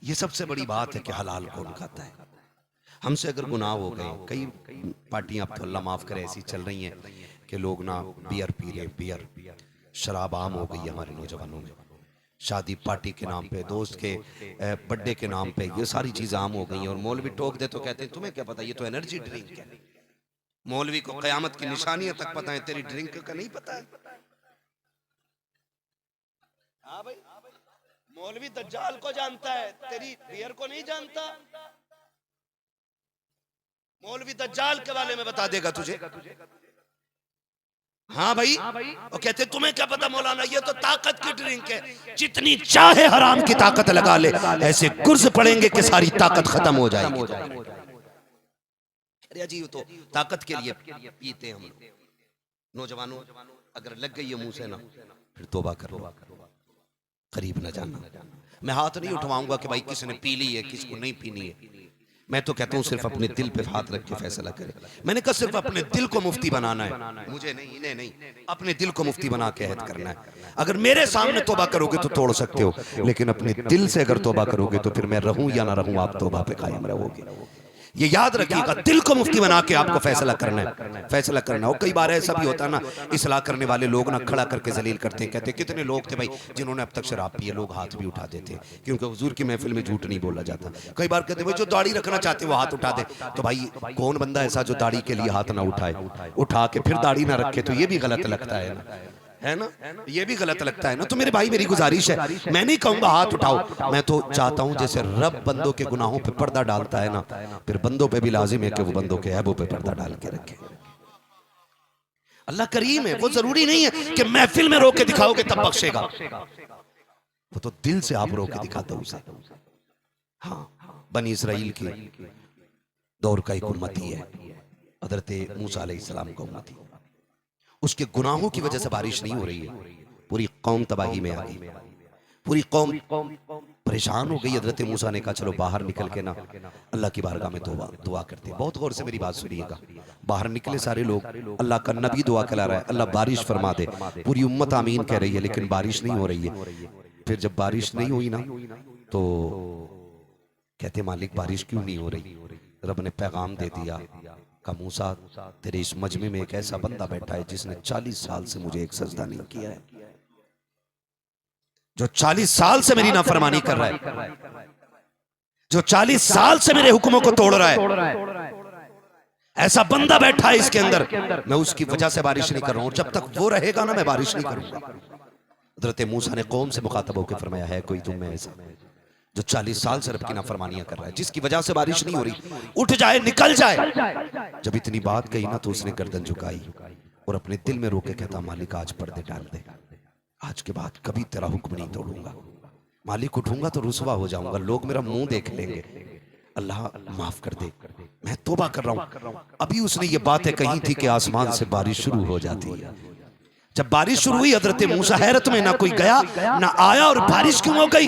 ये सबसे बड़ी बात है कि हलाल कौन खाता है। हमसे अगर गुनाह हो गए, कई पार्टियां अब तो अल्लाह माफ करे ऐसी चल रही हैं कि लोग ना बियर पी रहे, बियर शराब आम हो गई है हमारे नौजवानों में। शादी पार्टी के नाम पे, दोस्त के बर्थडे के नाम पे ये सारी चीजें आम हो गई हैं। और मौलवी टोक दे तो कहते हैं तुम्हें क्या पता, ये तो एनर्जी ड्रिंक है। मौलवी को कयामत की निशानियां तक पता है, तेरी ड्रिंक का नहीं पता है। हाँ भाई, मौलवी दज्जाल को जानता है, तेरी बियर को नहीं जानता। मौलवी दज्जाल के बारे में बता देगा तुझे। हाँ भाई, वो कहते तुम्हें क्या पता मौलाना, ये तो ताकत की ड्रिंक है, जितनी चाहे हराम की ताकत लगा ले, ऐसे गुर्ज पड़ेंगे कि सारी ताकत खत्म हो जाएगी। अरे जी तो ताकत के लिए पीते हम लोग। नौजवानों अगर लग गई है मुंह से ना, फिर तौबा करो, करीब न जाना। मैं हाथ नहीं उठवाऊंगा कि भाई किसने पी ली है किसको नहीं पीनी है। मैं तो कहता हूँ सिर्फ अपने दिल पे हाथ रख के फैसला करे। मैंने कहा सिर्फ अपने दिल को मुफ्ती बनाना है, मुझे नहीं, इन्हें नहीं, अपने दिल को मुफ्ती बना के अहद करना है। अगर मेरे सामने तौबा करोगे तो तोड़ सकते हो, लेकिन अपने दिल से अगर तौबा करोगे तो फिर मैं रहूं या ना रहूं आप तौबा पे कायम रहोगे। ये याद रखिएगा, दिल को मुफ्ती बना के आपको फैसला करना है, फैसला करना है। और कई बार ऐसा भी होता है ना, इस्लाह करने वाले लोग ना खड़ा करके जलील करते हैं, कहते हैं कितने लोग थे भाई जिन्होंने अब तक शराब पी है, लोग हाथ भी उठा देते हैं, क्योंकि हुजूर की महफिल में झूठ नहीं बोला जाता। कई बार कहते हैं भाई जो दाढ़ी रखना चाहते हैं वो हाथ उठा दे, तो भाई कौन बंदा ऐसा जो दाढ़ी के लिए हाथ ना उठाए, उठा के फिर दाढ़ी ना रखे, तो ये भी गलत लगता है ना, ये भी गलत लगता है ना। तो मेरे भाई मेरी गुजारिश है, मैं नहीं कहूंगा हाथ उठाओ, मैं तो चाहता हूं जैसे रब बंदों के गुनाहों पे पर्दा डालता है ना, फिर बंदों पे भी लाजिम है कि वो बंदों के ऐबों पे पर्दा डाल के रखे। अल्लाह करीम है, वो जरूरी नहीं है कि महफिल में रो के दिखाओगे तब बख्शेगा, वो तो दिल से आप रो के दिखाते हो उसे। हाँ, बनी इसराइल की दौर का एक उम्मती है, हजरत मूसा अलैहिस्सलाम का उम्मती, उसके गुनाहों की वजह से बारिश नहीं हो रही है, पूरी कौम तबाही में आ गई, पूरी कौम परेशान हो गई। हजरत मूसा ने कहा चलो बाहर निकल के ना अल्लाह की बारगाह में दुआ करते हैं। बहुत गौर से मेरी बात सुनिएगा, बाहर निकले सारे लोग, अल्लाह का नबी दुआ करा रहा है, अल्लाह बारिश फरमा दे, पूरी उम्मत आमीन कह रही है, लेकिन बारिश नहीं हो रही है। फिर जब बारिश नहीं हुई ना तो कहते मालिक बारिश क्यों नहीं हो रही? रब ने पैगाम दे दिया, का मूसा तेरे इस मजमे में एक ऐसा बंदा बैठा है जिसने 40 साल से मुझे एक सजदा नहीं किया है, जो 40 साल से मेरी नाफरमानी कर रहा है, जो 40 साल से मेरे हुक्मों को तोड़ रहा है, ऐसा बंदा बैठा है इसके अंदर, मैं उसकी वजह से बारिश नहीं कर रहा हूं, जब तक वो रहेगा ना मैं बारिश नहीं करूंगा। हजरत मूसा ने कौम से मुखातब होकर फरमाया, है कोई तुम में ऐसा जो 40 साल से रब की नाफरमानियां कर रहा है, जिसकी वजह से बारिश नहीं हो रही, उठ जाए निकल जाए। जब इतनी बात कही ना तो उसने गर्दन झुकाई और अपने दिल में रोके कहता मालिक आज पर्दे डाल दे, आज के बाद कभी तेरा हुक्म नहीं तोड़ूंगा, मालिक उठूंगा तो रुसवा हो जाऊंगा, लोग मेरा मुंह देख लेंगे, अल्लाह माफ कर दे, मैं तौबा कर रहा हूं। अभी उसने ये बातें कही थी कि आसमान से बारिश शुरू हो जाती है। जब बारिश शुरू हुई हजरत मूसा हैरत में, ना कोई गया ना आया, और बारिश क्यों हो गई?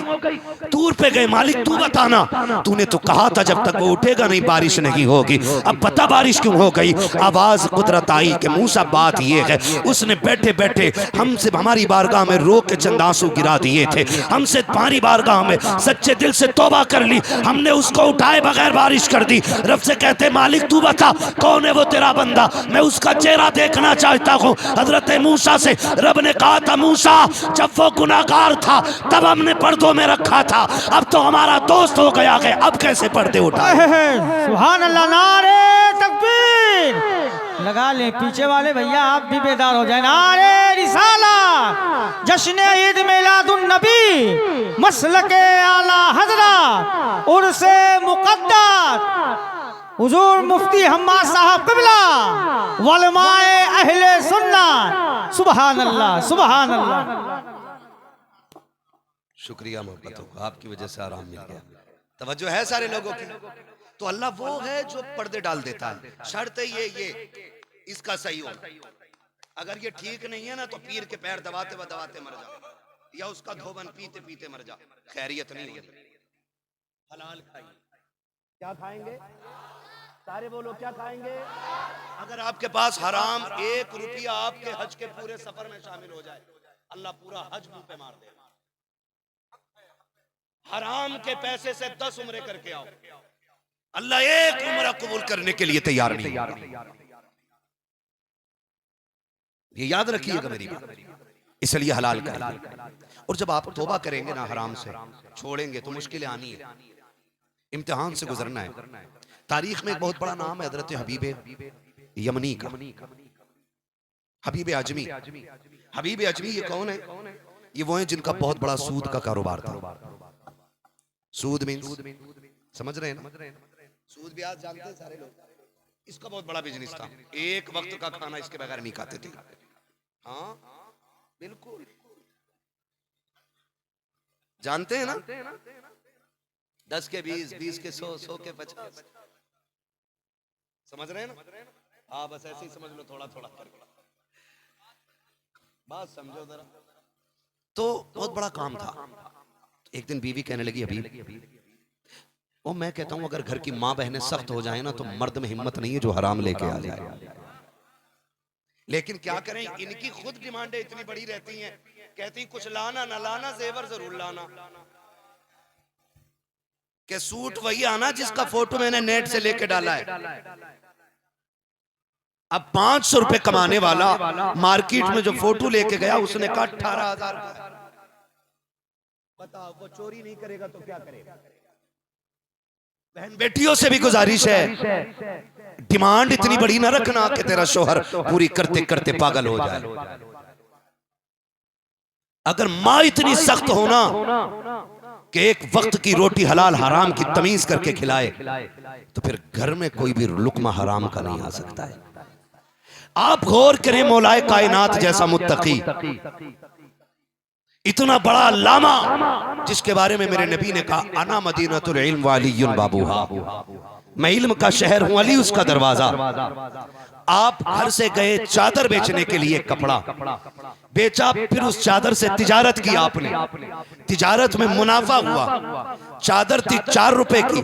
दूर पे गए, मालिक तू बताना, तूने तो कहा था जब तक वो उठेगा नहीं बारिश नहीं होगी, अब बता बारिश क्यों हो गई? आवाज कुदरत आई कि मूसा बात ये है, उसने बैठे बैठे हमसे हमारी बारगाह में रो के चंद आंसू गिरा दिए थे, हमसे हमारी बारगाह में सच्चे दिल से तौबा कर ली, हमने उसको उठाए बगैर बारिश कर दी। रब से कहते मालिक तू बता कौन है वो तेरा बंदा, मैं उसका चेहरा देखना चाहता हूँ। हजरत मूसा से रब ने कहा था मूसा जब वो गुनाहगार था तब हमने पर्दों में रखा था, अब तो हमारा दोस्त हो गया है, अब कैसे पर्दे उठाए? सुभान अल्लाह, नारे तकबीर लगा ले पीछे वाले भैया, आप भी बेदार हो जाए। नारे रिसाला, जश्न ईद मिलादुन नबी, मसलके आला हजरत, उर्से मुक़द्दस हुजूर मुफ्ती हम्माद साहब क़िबला, वलमाए अहले सुन्नत, सुभान अल्लाह सुभान अल्लाह। शुक्रिया मोहब्बतों को, आपकी वजह से आराम मिल गया, तवज्जो है सारे लोगों की। तो अल्लाह वो है जो पर्दे डाल देता है, शर्त है ये इसका सही हो, अगर ये ठीक नहीं है ना तो पीर के पैर दबाते दबाते मर जाओ, या उसका धोबन पीते पीते मर जाओ, खैरियत नहीं होती। हलाल खाइए, क्या खाएंगे सारे बोलो, क्या खाएंगे? अगर आपके पास हराम 1 रुपया आपके हज के पूरे सफर में शामिल हो जाए, अल्लाह पूरा हज मुंह पे मार दे। हराम के पैसे से 10 उम्रे करके आओ, अल्लाह 1 उम्रा कबूल करने के लिए तैयार नहीं। ये याद रखिएगा मेरी बात, इसलिए हलाल करिए। और जब आप तौबा करेंगे ना हराम से, छोड़ेंगे तो मुश्किलें आनी है, इम्तिहान से गुजरना है। तारीख में एक बहुत बड़ा नाम है हजरत हबीब यमनी का, हबीब अजमी। हबीब अजमी ये कौन है? ये वो हैं जिनका बहुत बड़ा सूद का कारोबार था। सूद मींस समझ रहे हैं ना? सूद ब्याज जानते हैं सारे लोग, इसका बहुत बड़ा बिजनेस था। एक वक्त का खाना इसके बगैर नहीं खाते थे। हाँ बिल्कुल जानते हैं ना, 10 के 20, 20 के 100, 100 के 50, समझ रहे हैं ना? हाँ बस ऐसे ही समझ लो, थोड़ा थोड़ा करके बात समझो जरा। तो बहुत बड़ा काम था। एक दिन बीवी कहने लगी अभी, और मैं कहता हूं अगर घर की माँ बहनें सख्त हो जाए ना तो मर्द में हिम्मत नहीं है जो हराम लेके आ जाए। लेकिन क्या करें, इनकी खुद डिमांडें इतनी बड़ी रहती हैं, कहती कुछ लाना ना लाना जेवर जरूर लाना। कि सूट वही आना जिसका फोटो मैंने नेट से लेके डाला है। अब 500 रुपए कमाने वाला मार्केट में जो फोटो लेके गया उसने कहा 18,000 रुपए। बताओ वो चोरी नहीं करेगा तो क्या करेगा? बहन बेटियों से भी गुजारिश है, डिमांड इतनी बड़ी ना रखना कि तेरा शोहर पूरी करते करते पागल हो जाए। अगर माँ इतनी सख्त होना कि एक वक्त की रोटी हलाल हराम की तमीज करके खिलाए, तो फिर घर में कोई भी लुकमा हराम का नहीं आ सकता है। आप गौर करें, मौलाए कायनात जैसा मुत्तकी, इतना बड़ा अल्लामा जिसके बारे में मेरे नबी ने कहा अना मदीनतुल इल्म वालियुन बाबूहा, मैं इल्म का शहर हूं, अली उसका दरवाजा। आप घर से गए चादर बेचने के लिए, कपड़ा बेचा, फिर उस चादर से तिजारत की आपने, तिजारत में मुनाफा हुआ। चादर थी 4 रुपए की,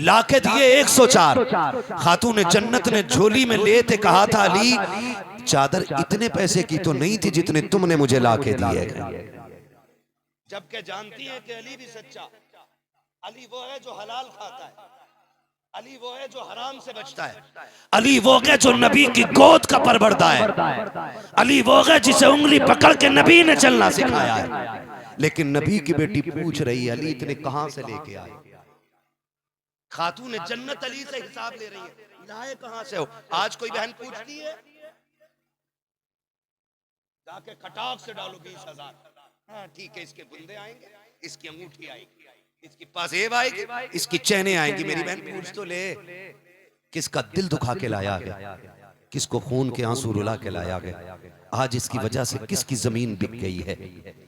लाके दिए 104। खातून जन्नत ने झोली में लेते कहा था अली चादर इतने पैसे की तो नहीं थी जितने तुमने मुझे लाके दिए। जबकि जानती है कि अली भी सच्चा, अली वो है जो हलाल खाता है, अली वो है जो हराम से बचता है, अली वो है जो नबी की गोद का परवरदा है, अली वो है जिसे उंगली पकड़ के नबी ने चलना सिखाया है। लेकिन नबी की बेटी पूछ रही है अली इतने कहां से लेके आए? खातून जन्नत अली से हिसाब ले रही है, लाए कहां से हो? आज कोई बहन पूछती है, जाके खटाक से डालो 20,000। हाँ ठीक है, इसके बुंदे आएंगे, इसकी अंगूठी आएगी, इसकी पाजेब आएगी, इसकी चैनें आएंगी। मेरी बहन पूछ तो ले, किसका दिल दुखा के लाया गया, किसको खून के आंसू रुला के लाया गया। आज इसकी वजह से किसकी जमीन बिक गई है,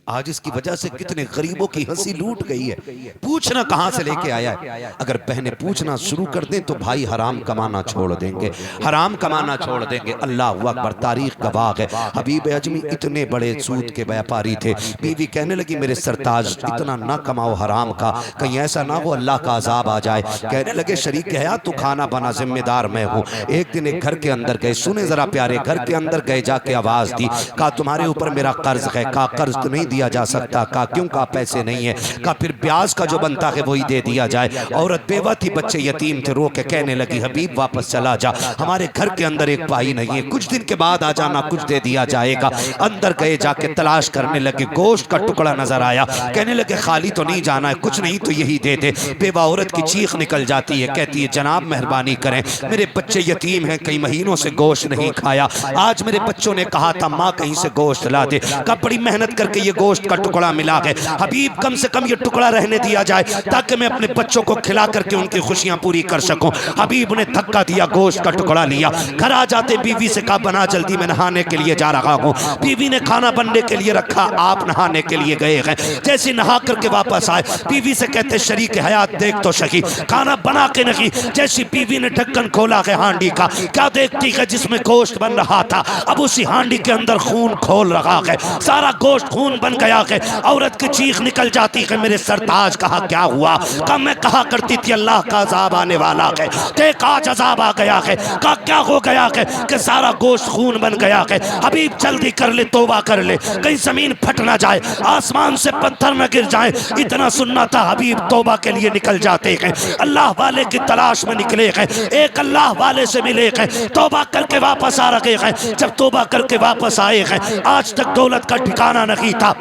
आज इसकी वजह से कितने गरीबों की हंसी लूट गई है। पूछना कहां से लेके आया है। अगर बहनें पूछना शुरू कर दें तो भाई हराम कमाना छोड़ देंगे, हराम कमाना छोड़ देंगे। अल्लाह अकबर, तारीख गवाह है। हबीब अजमी इतने बड़े सूद के व्यापारी थे, बीवी कहने लगी मेरे सरताज इतना ना कमाओ हराम का, कहीं ऐसा ना हो अल्लाह का अजाब आ जाए। कहने लगे शरीक है तू खाना बना, जिम्मेदार मैं हूँ। एक दिन एक घर के अंदर गए, सुने जरा प्यारे, घर के अंदर गए, जाके आवाज दी, कहा तुम्हारे ऊपर मेरा कर्ज है। कहा कर्ज तो नहीं दिया जा सकता। कहा क्यों? कहा पैसे नहीं है। कहा फिर ब्याज का जो बनता है वही दे दिया जाए। औरत बेवा थी, बच्चे यतीम थे, रो के कहने लगी हबीब वापस चला जा, हमारे घर के अंदर एक पाई नहीं है, कुछ दिन के बाद आ जाना, कुछ दे दिया जाएगा। अंदर गए, जाके तलाश करने लगे, गोश्त का टुकड़ा नजर आया। कहने लगे खाली तो नहीं जाना है, कुछ नहीं तो यही दे दे। बेवा औरत की चीख निकल जाती है, कहती है जनाब मेहरबानी करें, मेरे बच्चे यतीम हैं, कई महीनों से गोश्त नहीं खाया, आज मेरे बच्चों ने कहा था माँ कहीं से गोश्त ला दे। कब बड़ी मेहनत करके ये गोश्त का टुकड़ा मिला है, हबीब कम से कम ये टुकड़ा रहने दिया जाए ताकि मैं अपने बच्चों को खिला करके उनकी खुशियां पूरी कर सकूं। हबीब ने धक्का दिया, गोश्त का टुकड़ा लिया। घर आ जाते बीवी से कहा बना जल्दी, मैं नहाने के लिए जा रहा हूँ। बीवी ने खाना बनने के लिए रखा, आप नहाने के लिए गए हैं। जैसे नहा करके वापस आए, बीवी से कहते शरीक हयात देख तो सही, खाना बना के नहीं। जैसी बीवी ने ढक्कन खोला है हांडी का, क्या देखती है जिसमें गोश्त बन रहा था, अब उसी हांडी के अंदर खून खोल रहा है, सारा गोश्त खून बन गया है। औरत की चीख निकल जाती है, मेरे सरताज कहा क्या हुआ? कहा मैं कहा करती थी अल्लाह का अजाब आने वाला है, देख आज अजाब आ गया है। कहा क्या हो गया है? कि सारा गोश्त खून बन गया है। हबीब जल्दी कर ले, तौबा कर ले, कहीं जमीन फट ना जाए, आसमान से पत्थर न गिर जाए। इतना सुनना था, हबीब तौबा के लिए निकल जाते हैं, अल्लाह वाले की तलाश में निकले हैं, एक अल्लाह वाले से मिले हैं, तौबा करके वापस आ रहे हैं। जब तौबा करके वापस आए हैं, आज तक दौलत का ठिकाना नहीं था,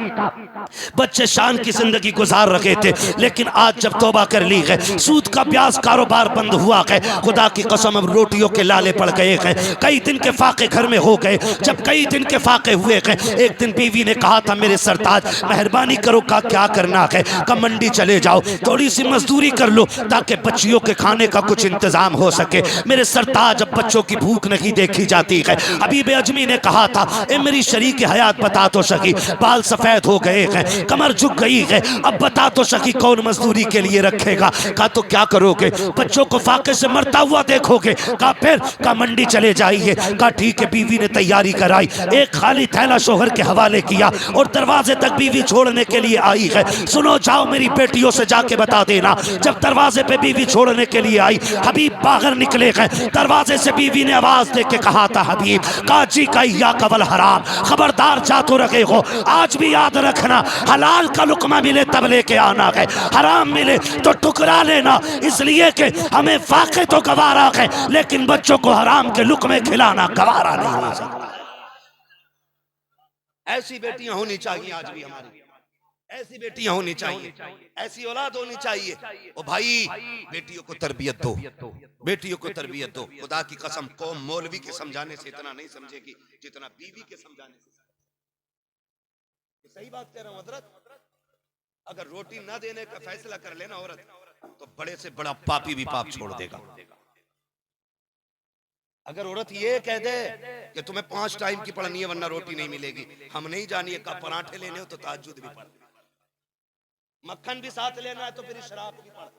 बच्चे शान की जिंदगी गुजार रहे थे, लेकिन आज जब तौबा कर ली है, सूद का ब्याज कारोबार बंद हुआ है, खुदा की कसम अब रोटियों के लाले पड़ गए हैं। कई दिन के फाके घर में हो गए। जब कई दिन के फाके हुए हैं, एक दिन बीवी ने कहा था मेरे सरताज मेहरबानी करो, का क्या करना है? का मंडी चले जाओ, थोड़ी सी मजदूरी कर लो ताकि बच्चियों के खाने का कुछ इंतजाम हो सके। मेरे सरताज अब बच्चों की भूख नहीं देखी जाती है। हबीब अजमी ने कहा था ए मेरी शरीक हयात बता तो सकी, बाल सफेद हो गए हैं, कमर झुक गई है, अब बता तो सकी कौन मजदूरी के लिए रखेगा? कहा तो क्या करोगे? बच्चों को फाके से मरता हुआ देखोगे? कहा फिर? कहा मंडी चले जाइए। कहा ठीक है। बीवी ने तैयारी कराई, एक खाली थैला शोहर के हवाले किया और दरवाजे तक बीवी छोड़ने के लिए आई है। सुनो जाओ मेरी बेटियों से जाके बता देना। जब दरवाजे पे बीवी छोड़ने के लिए आई, हबीब बाहर निकले हैं। दरवाजे से बीवी ने आवाज दे के कहा था हबीब काजी का या कवल हराम, खबरदार जा तो रखे हो, आज भी याद रखना हलाल का लुकमा मिले तब लेके आना है, हराम मिले तो टुकरा लेना, इसलिए कि हमें वाक़ई तो गवारा है लेकिन बच्चों को हराम के लुकमे खिलाना गवारा नहीं हो सकता। ऐसी बेटियां होनी चाहिए आज भी हमारी, ऐसी बेटियां होनी चाहिए, ऐसी औलाद होनी चाहिए। ओ भाई बेटियों को तरबियत दो, बेटियों को तरबियत दो। खुदा की कसम कौम मौलवी के समझाने से इतना नहीं समझेगी जितना बीवी के समझाने से। सही बात कह रहा हूं हजरत। अगर रोटी ना देने का फैसला कर लेना औरत तो बड़े से बड़ा पापी भी पाप छोड़ देगा। अगर औरत ये कह दे कि तुम्हें 5 टाइम की पढ़नी है वरना रोटी नहीं मिलेगी, हम नहीं जानिए कब पराठे लेने हो तो ताज्जुद भी पढ़, मक्खन भी साथ लेना है तो फिर शराब भी पढ़,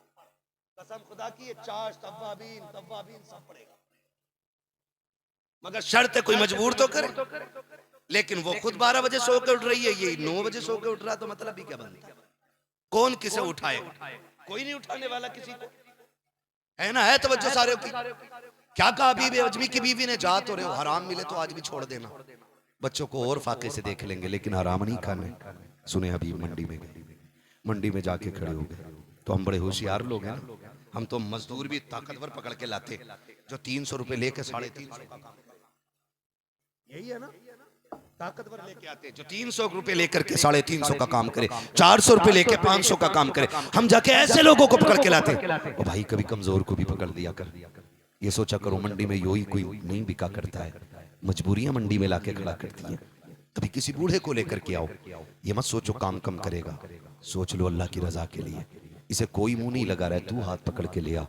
कसम खुदा की ये चाश तव्वाबीन सब पड़ेगा। मगर शर्त है कोई मजबूर तो करे, लेकिन वो खुद 12 बजे सो के उठ रही है, ये 9 बजे सो के उठ रहा, तो मतलब भी क्या बनता है? कौन किसे उठाएगा? कोई नहीं उठाने वाला किसी को, है ना? है तवज्जो सारे की। क्या कहा बीवी अजमी की बीवी ने, जा तो रहे हो, हराम मिले तो आज भी छोड़ देना, बच्चों को और फाके से देख लेंगे लेकिन हराम नहीं खाने। सुने हबीब मंडी में गए, मंडी में जाके खड़े हो गए, तो हम बड़े होशियार लोग हैं ना, हम तो मजदूर भी ताकतवर पकड़ के लाते जो 300 रुपए लेके 350 का काम करे, यही है ना, ताकतवर लेके आते जो 300 रुपए लेकर के 350 का काम करे, 400 रुपए लेके 500 का काम करे। हम जाके ऐसे लोगों को पकड़ के लाते। और भाई कभी कमजोर को भी पकड़ दिया कर, ये सोचा करो मंडी में यही कोई नहीं बिका करता है, मजबूरियां मंडी में लाके खड़ा करती हैं। कभी किसी बूढ़े को लेकर के आओ, ये मत सोचो काम कम करेगा, सोच लो अल्लाह की रजा के लिए, इसे कोई मुंह नहीं लगा रहा है, तू हाथ पकड़ के ले आ।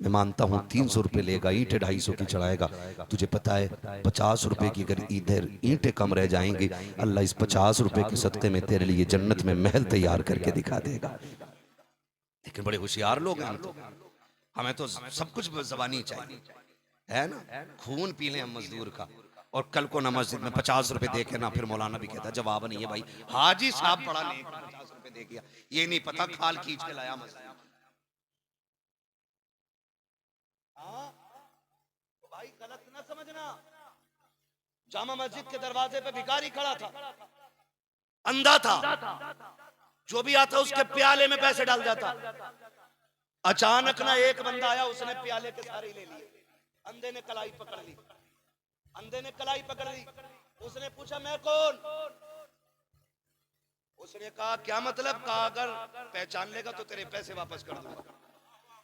मैं मानता हूँ 300 रुपए लेगा, ईंटें 250 की चढ़ाएगा, तुझे पता है 50 रुपए की अगर इधर ईंटें कम रह जाएंगी, अल्लाह इस 50 रुपए के सदक़े में तेरे लिए जन्नत में महल तैयार करके दिखा देगा। लेकिन बड़े होशियार लोग हैं, हमें तो सब कुछ जबानी चाहिए, है ना, खून पी लें हम मजदूर का। और कल को ना मस्जिद में 50 रुपए दे के ना, फिर मौलाना भी कहता जवाब नहीं है भाई, हाजी साहब पढ़ा नहीं 50 रुपए दे गया, ये नहीं पता खाल खींच के लाया मस्जिद। तो भाई गलत ना समझना, जामा मस्जिद के दरवाजे पे भिखारी खड़ा था, अंधा था, जो भी आता उसके प्याले में पैसे डाल जाता। अचानक ना एक बंदा आया, उसने प्याले के सारे ले लिए, अंधे ने कलाई पकड़ ली, अंधे ने कलाई पकड़ ली। उसने पूछा मैं कौन? उसने कहा क्या मतलब? कहा अगर पहचान लेगा तो तेरे पैसे वापस कर दूंगा।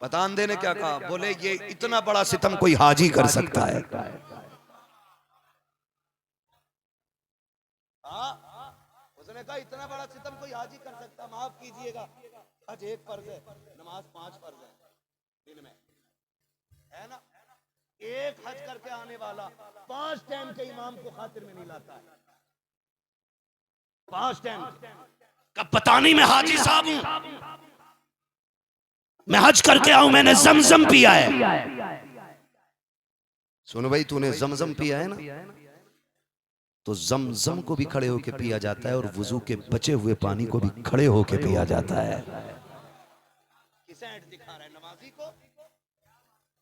पता अंधे ने क्या कहा? बोले ये इतना बड़ा सितम कोई हाजी कर सकता है? उसने कहा इतना बड़ा सितम कोई हाजी कर सकता? माफ कीजिएगा, आज एक फर्ज है, नमाज 5 फर्ज है दिन में, है ना, एक हज करके आने वाला 5 टाइम के इमाम को खातिर में नहीं लाता है, 5 टाइम का। पता नहीं मैं हाजी साहब हूं, मैं हज करके आऊं, मैंने जमजम पिया है। सुनो भाई, तूने जमजम पिया है ना, तो जमजम को भी खड़े होके पिया जाता है और वुजू के बचे हुए पानी को भी खड़े होके पिया जाता है। किसे ऐड दिखा रहा है नमाजी को?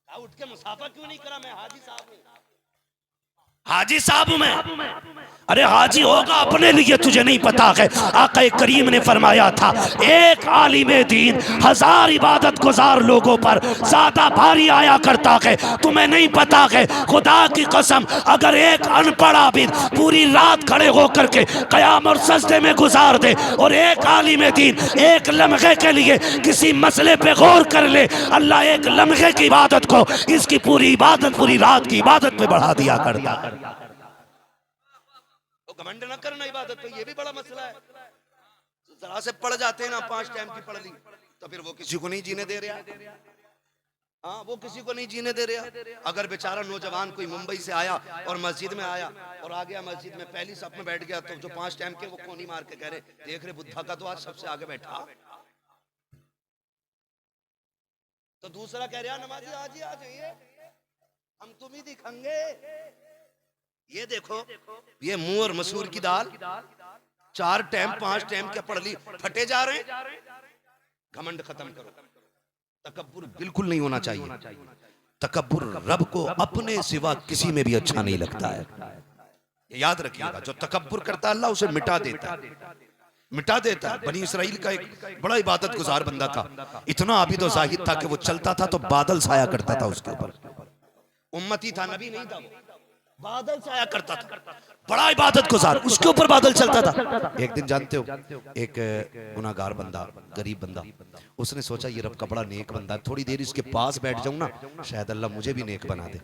उठ के मुसाफा क्यों नहीं करा? मैं हाजी साहब हूं, हाजी साहब हूं मैं। अरे हाजी होगा अपने लिए, तुझे नहीं पता है आका करीम ने फरमाया था एक आलिमे दीन 1000 इबादत गुजार लोगों पर ज्यादा भारी आया करता है। तुम्हें नहीं पता है, खुदा की कसम अगर एक अनपढ़ आबिद पूरी रात खड़े होकर के कयाम और सजदे में गुजार दे और एक आलिमे दीन एक लम्हे के लिए किसी मसले पे गौर कर ले, अल्लाह एक लम्हे की इबादत को इसकी पूरी इबादत, पूरी रात की इबादत पे बढ़ा दिया करता। घमंड न करना इबादत पे, ये भी बड़ा मसला है। जरा से पढ़ जाते हैं ना, 5 टाइम की पढ़ ली, तो फिर वो किसी को नहीं जीने दे रहा। हाँ, वो किसी को नहीं जीने दे रहा। अगर बेचारा नौजवान कोई मुंबई से आया और मस्जिद में आया और आ गया मस्जिद में, पहली सफ में बैठ गया, तो जो 5 टाइम के वो कोनी मार के कह रहे, देख रहे बुद्धा का तो आज सबसे आगे बैठा, तो दूसरा कह रहा नमाजी आज ही आ जाइए, हम तुम ही दिखाएंगे। ये देखो, ये मुंह और मसूर की दाल 4 टाइम 5 टाइम क्या पढ़ ली, फटे जा रहे हैं। घमंड खत्म करो, तकब्बुर बिल्कुल नहीं होना चाहिए। तकब्बुर रब को अपने सिवा किसी में भी अच्छा नहीं लगता है, ये याद रखिएगा। जो तकब्बुर करता है अल्लाह उसे मिटा देता है, मिटा देता है। बनी इसराइल का एक बड़ा इबादत गुजार बंदा था, इतना आबिद और जाहिद था कि वो चलता था तो बादल छाया करता था उसके ऊपर। उम्मती था, नबी नहीं था, बादल छाया करता था, बड़ा इबादत गुजार, उसके ऊपर बादल चलता था। एक दिन जानते हो, एक गुनाहगार बंदा, गरीब बंदा, उसने सोचा ये रब का बड़ा नेक बंदा, थोड़ी देर इसके पास बैठ जाऊं ना, शायद अल्लाह मुझे भी नेक बना दे।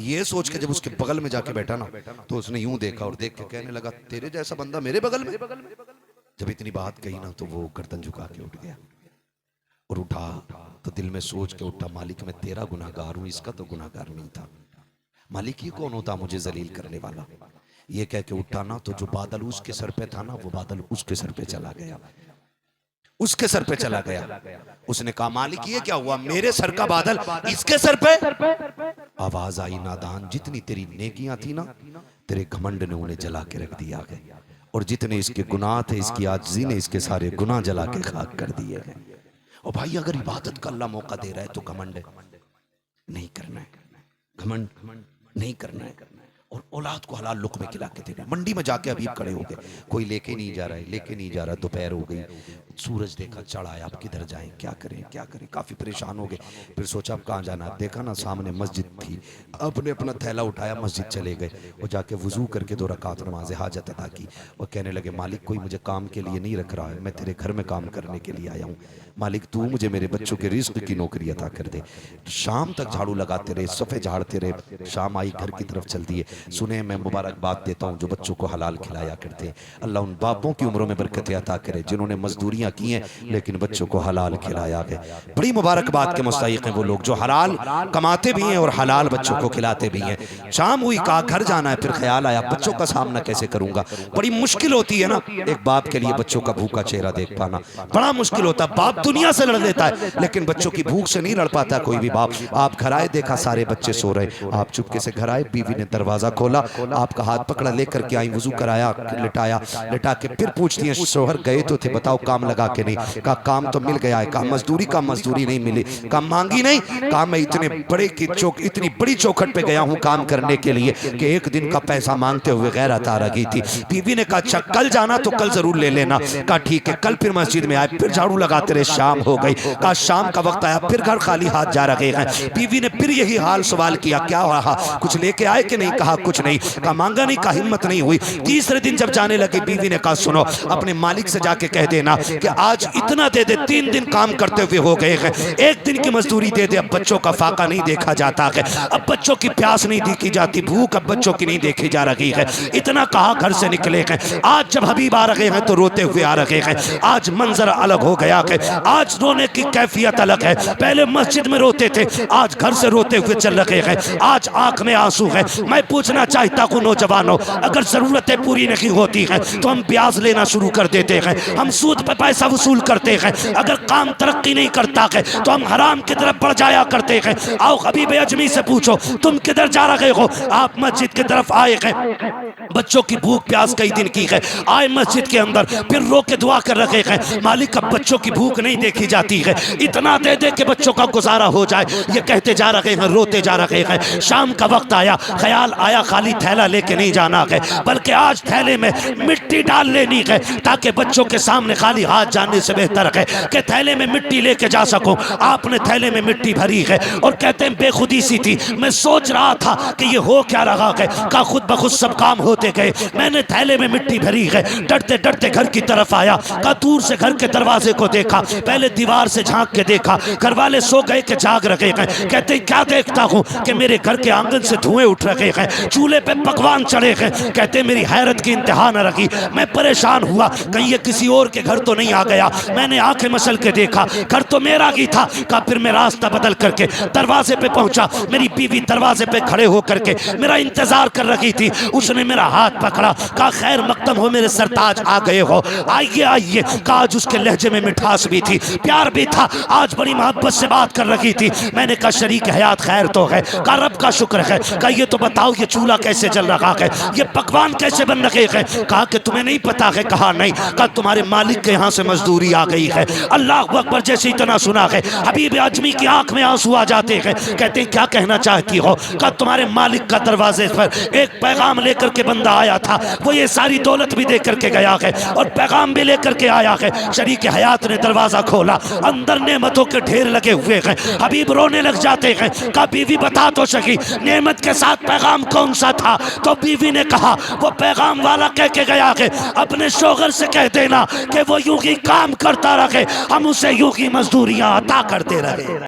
ये सोच के जब उसके बगल में जाके बैठा ना, तो उसने यूं देखा और देख के कहने लगा, तेरे जैसा बंदा मेरे बगल में। जब इतनी बात कही ना, तो वो गर्दन झुका के उठ गया और उठा तो दिल में सोच के उठा, मालिक मैं तेरा गुनाहगार हूं, इसका तो गुनाहगार नहीं था। मालिक ये कौन होता मुझे जलील करने वाला। ये कह के उठा ना, तो जो बादल उसके सर पे था ना, वो बादल उसके सर पे चला गया, उसके सर पे चला गया। उसने कहा मालिक ये क्या हुआ, मेरे सर का बादल इसके सर पे। आवाज आई, नादान, जितनी तेरी नेकियां थी ना, तेरे घमंड ने उन्हें जला के रख दिया है, और जितने इसके गुनाह थे, इसकी आजिज़ी ने इसके सारे गुनाह जला के खाक कर दिए हैं। और भाई अगर इबादत का अल्लाह मौका दे रहा है तो घमंड नहीं करना है, घमंड नहीं करना है। और औलाद को हलाल लुक़्मे खिला के देना। मंडी में जाके अभी खड़े हो गए, कोई लेके नहीं जा रहा है, लेके नहीं जा रहा, दोपहर हो गई, सूरज देखा चढ़ आया, अब किधर जाएं, क्या करें क्या करें, काफ़ी परेशान हो गए। फिर सोचा अब कहाँ जाना, देखा ना सामने मस्जिद थी, अपने अपना थैला उठाया, मस्जिद चले गए और जाके वज़ू करके 2 रकात नमाज़ हाजत अदा की और कहने लगे मालिक कोई मुझे काम के लिए नहीं रख रहा है, मैं तेरे घर में काम करने के लिए आया हूँ, मालिक तू मुझे मेरे बच्चों के रिज़्क़ की नौकरी अता कर दे। शाम तक झाड़ू लगाते रहे, सफ़े झाड़ते रहे, शाम आई घर की तरफ चल दिए। सुने मैं मुबारकबाद देता हूँ जो बच्चों को हलाल खिलाया करते हैं, अल्लाह उन बापों की उम्रों में बरकत अता करे जिन्होंने मजदूरियाँ की हैं लेकिन बच्चों को हलाल खिलाया है। बड़ी मुबारकबाद के मुस्तहिक़ हैं वो लोग जो हलाल कमाते भी हैं और हलाल बच्चों को खिलाते भी हैं। शाम हुई, कहा घर जाना है, फिर ख्याल आया बच्चों का सामना कैसे करूंगा, बड़ी मुश्किल होती है ना एक बाप के लिए बच्चों का भूखा चेहरा देख पाना, बड़ा मुश्किल होता है। बाप दुनिया से लड़ लेता है लेकिन बच्चों की भूख से नहीं लड़ पाता कोई भी बाप। आप घर आए, देखा सारे बच्चे सो रहे, आप चुपके से घर आए, बीवी ने दरवाजा खोला, आपका हाथ पकड़ा, लेकर के आई, वजू कराया, लिटाया, लिटा के फिर पूछती हैं शोहर गए तो थे, बताओ काम लगा के नहीं, कहा काम तो मिल गया है, कहा मजदूरी का मजदूरी नहीं मिली, कहा मांगी नहीं, कहा मैं इतने बड़े की इतनी बड़ी चौखट पे गया हूँ काम करने के लिए कि एक दिन का पैसा मांगते हुए गैरत आ रही थी। बीवी ने कहा अच्छा कल जाना तो कल जरूर ले लेना, कहा ठीक है। कल फिर मस्जिद में आए, फिर झाड़ू लगाते रहे, शाम हो गई, कहा शाम का वक्त आया, फिर घर खाली हाथ जा रहे हैं। बीवी ने फिर यही हाल सवाल किया क्या रहा, कुछ लेके आए कि नहीं, कहा कुछ नहीं, कहा मांगा नहीं, कहा हिम्मत नहीं हुई। तीसरे दिन जब जाने लगे बीवी ने कहा सुनो अपने मालिक से जाके कह देना कि आज इतना दे दे, 3 दिन काम करते हुए हो गए हैं, 1 दिन की मजदूरी दे दे, अब बच्चों का फाका नहीं देखा जाता है, अब बच्चों की प्यास नहीं देखी जाती, भूख अब बच्चों की नहीं देखी जा रही है। इतना कहा घर से निकले हैं। आज जब हबीब आ रहे हैं तो रोते हुए आ रहे हैं, आज मंजर अलग हो गया है, आज रोने की कैफियत अलग है। पहले मस्जिद में रोते थे, आज घर से रोते हुए चल रहे हैं, आज आंख में आंसू है। मैं पूछना चाहता हूँ नौजवानों, अगर जरूरतें पूरी नहीं होती हैं तो हम ब्याज लेना शुरू कर देते हैं, हम सूद पे पैसा वसूल करते हैं, अगर काम तरक्की नहीं करता है तो हम हराम की तरफ बढ़ जाया करते हैं। आओ हबीब अजमी से पूछो तुम किधर जा रहे हो, आप मस्जिद की तरफ आए हैं, बच्चों की भूख प्यास कई दिन की है, आए मस्जिद के अंदर, फिर रो के दुआ कर रहे हैं मालिक अब बच्चों की भूख नहीं देखी जाती है, इतना दे दे के बच्चों का गुजारा हो जाए, ये कहते जा रहे हैं, रोते जा रहे हैं। शाम का वक्त आया, ख्याल आया खाली थैला लेके नहीं जाना है बल्कि आज थैले में मिट्टी डाल लेनी है ताकि बच्चों के सामने खाली हाथ जाने से बेहतर है कि थैले में मिट्टी लेके जा सकूं। आपने थैले में मिट्टी भरी है और कहते हैं बेखुदी सी थी, मैं सोच रहा था कि ये हो क्या रहा है, का खुद ब खुद सब काम होते गए, मैंने थैले में मिट्टी भरी है, डरते डरते घर की तरफ आया, का दूर से घर के दरवाजे को देखा, पहले दीवार से झांक के देखा, घर वाले सो गए कि जाग रहे हैं। कहते क्या देखता हूँ कि मेरे घर के आंगन से धुएं उठ रहे हैं, चूल्हे पे पकवान चढ़े हैं। कहते मेरी हैरत की इंतहा न रखी, मैं परेशान हुआ कहीं ये किसी और के घर तो नहीं आ गया। मैंने आंखें मसल के देखा, घर तो मेरा ही था। का फिर मैं रास्ता बदल करके दरवाजे पे पहुंचा, मेरी बीवी दरवाजे पे खड़े होकर के मेरा इंतजार कर रही थी। उसने मेरा हाथ पकड़ा, कहा खैर मकदम हो मेरे सरताज, आ गए हो, आइए आइए। कहा आज उसके लहजे में मिठास भी थी, प्यार भी था, आज बड़ी मोहब्बत से बात कर रही थी। मैंने कहा शरीक हयात खैर तो है, कहा रब का शुक्र है। कहा ये तो बताओ ये चूल्हा कैसे जल रहा है, ये पकवान कैसे बन रहे हैं। कहा कि तुम्हें नहीं पता है। कहा नहीं। कहा तुम्हारे मालिक के यहाँ से मजदूरी आ गई है। अल्लाह अकबर जैसे इतना सुना है हबीब आजमी की आंख में आंसू आ जाते हैं। कहते हैं क्या कहना चाहती हो? कब तुम्हारे मालिक का दरवाजे पर एक पैगाम लेकर के बंदा आया था, वो ये सारी दौलत भी दे करके गया है और पैगाम भी लेकर के आया है। शरीक हयात ने दरवाजा खोला, अंदर नेमतों के ढेर लगे हुए हैं। हबीब रोने लग जाते हैं। कहा बीवी बता तो सकी नेमत के साथ पैगाम कौन सा था? तो बीवी ने कहा वो पैगाम वाला कह के गया है अपने शोहर से कह देना कि वो यूं ही काम करता रहे, हम उसे यूं ही मजदूरियां अता करते रहे।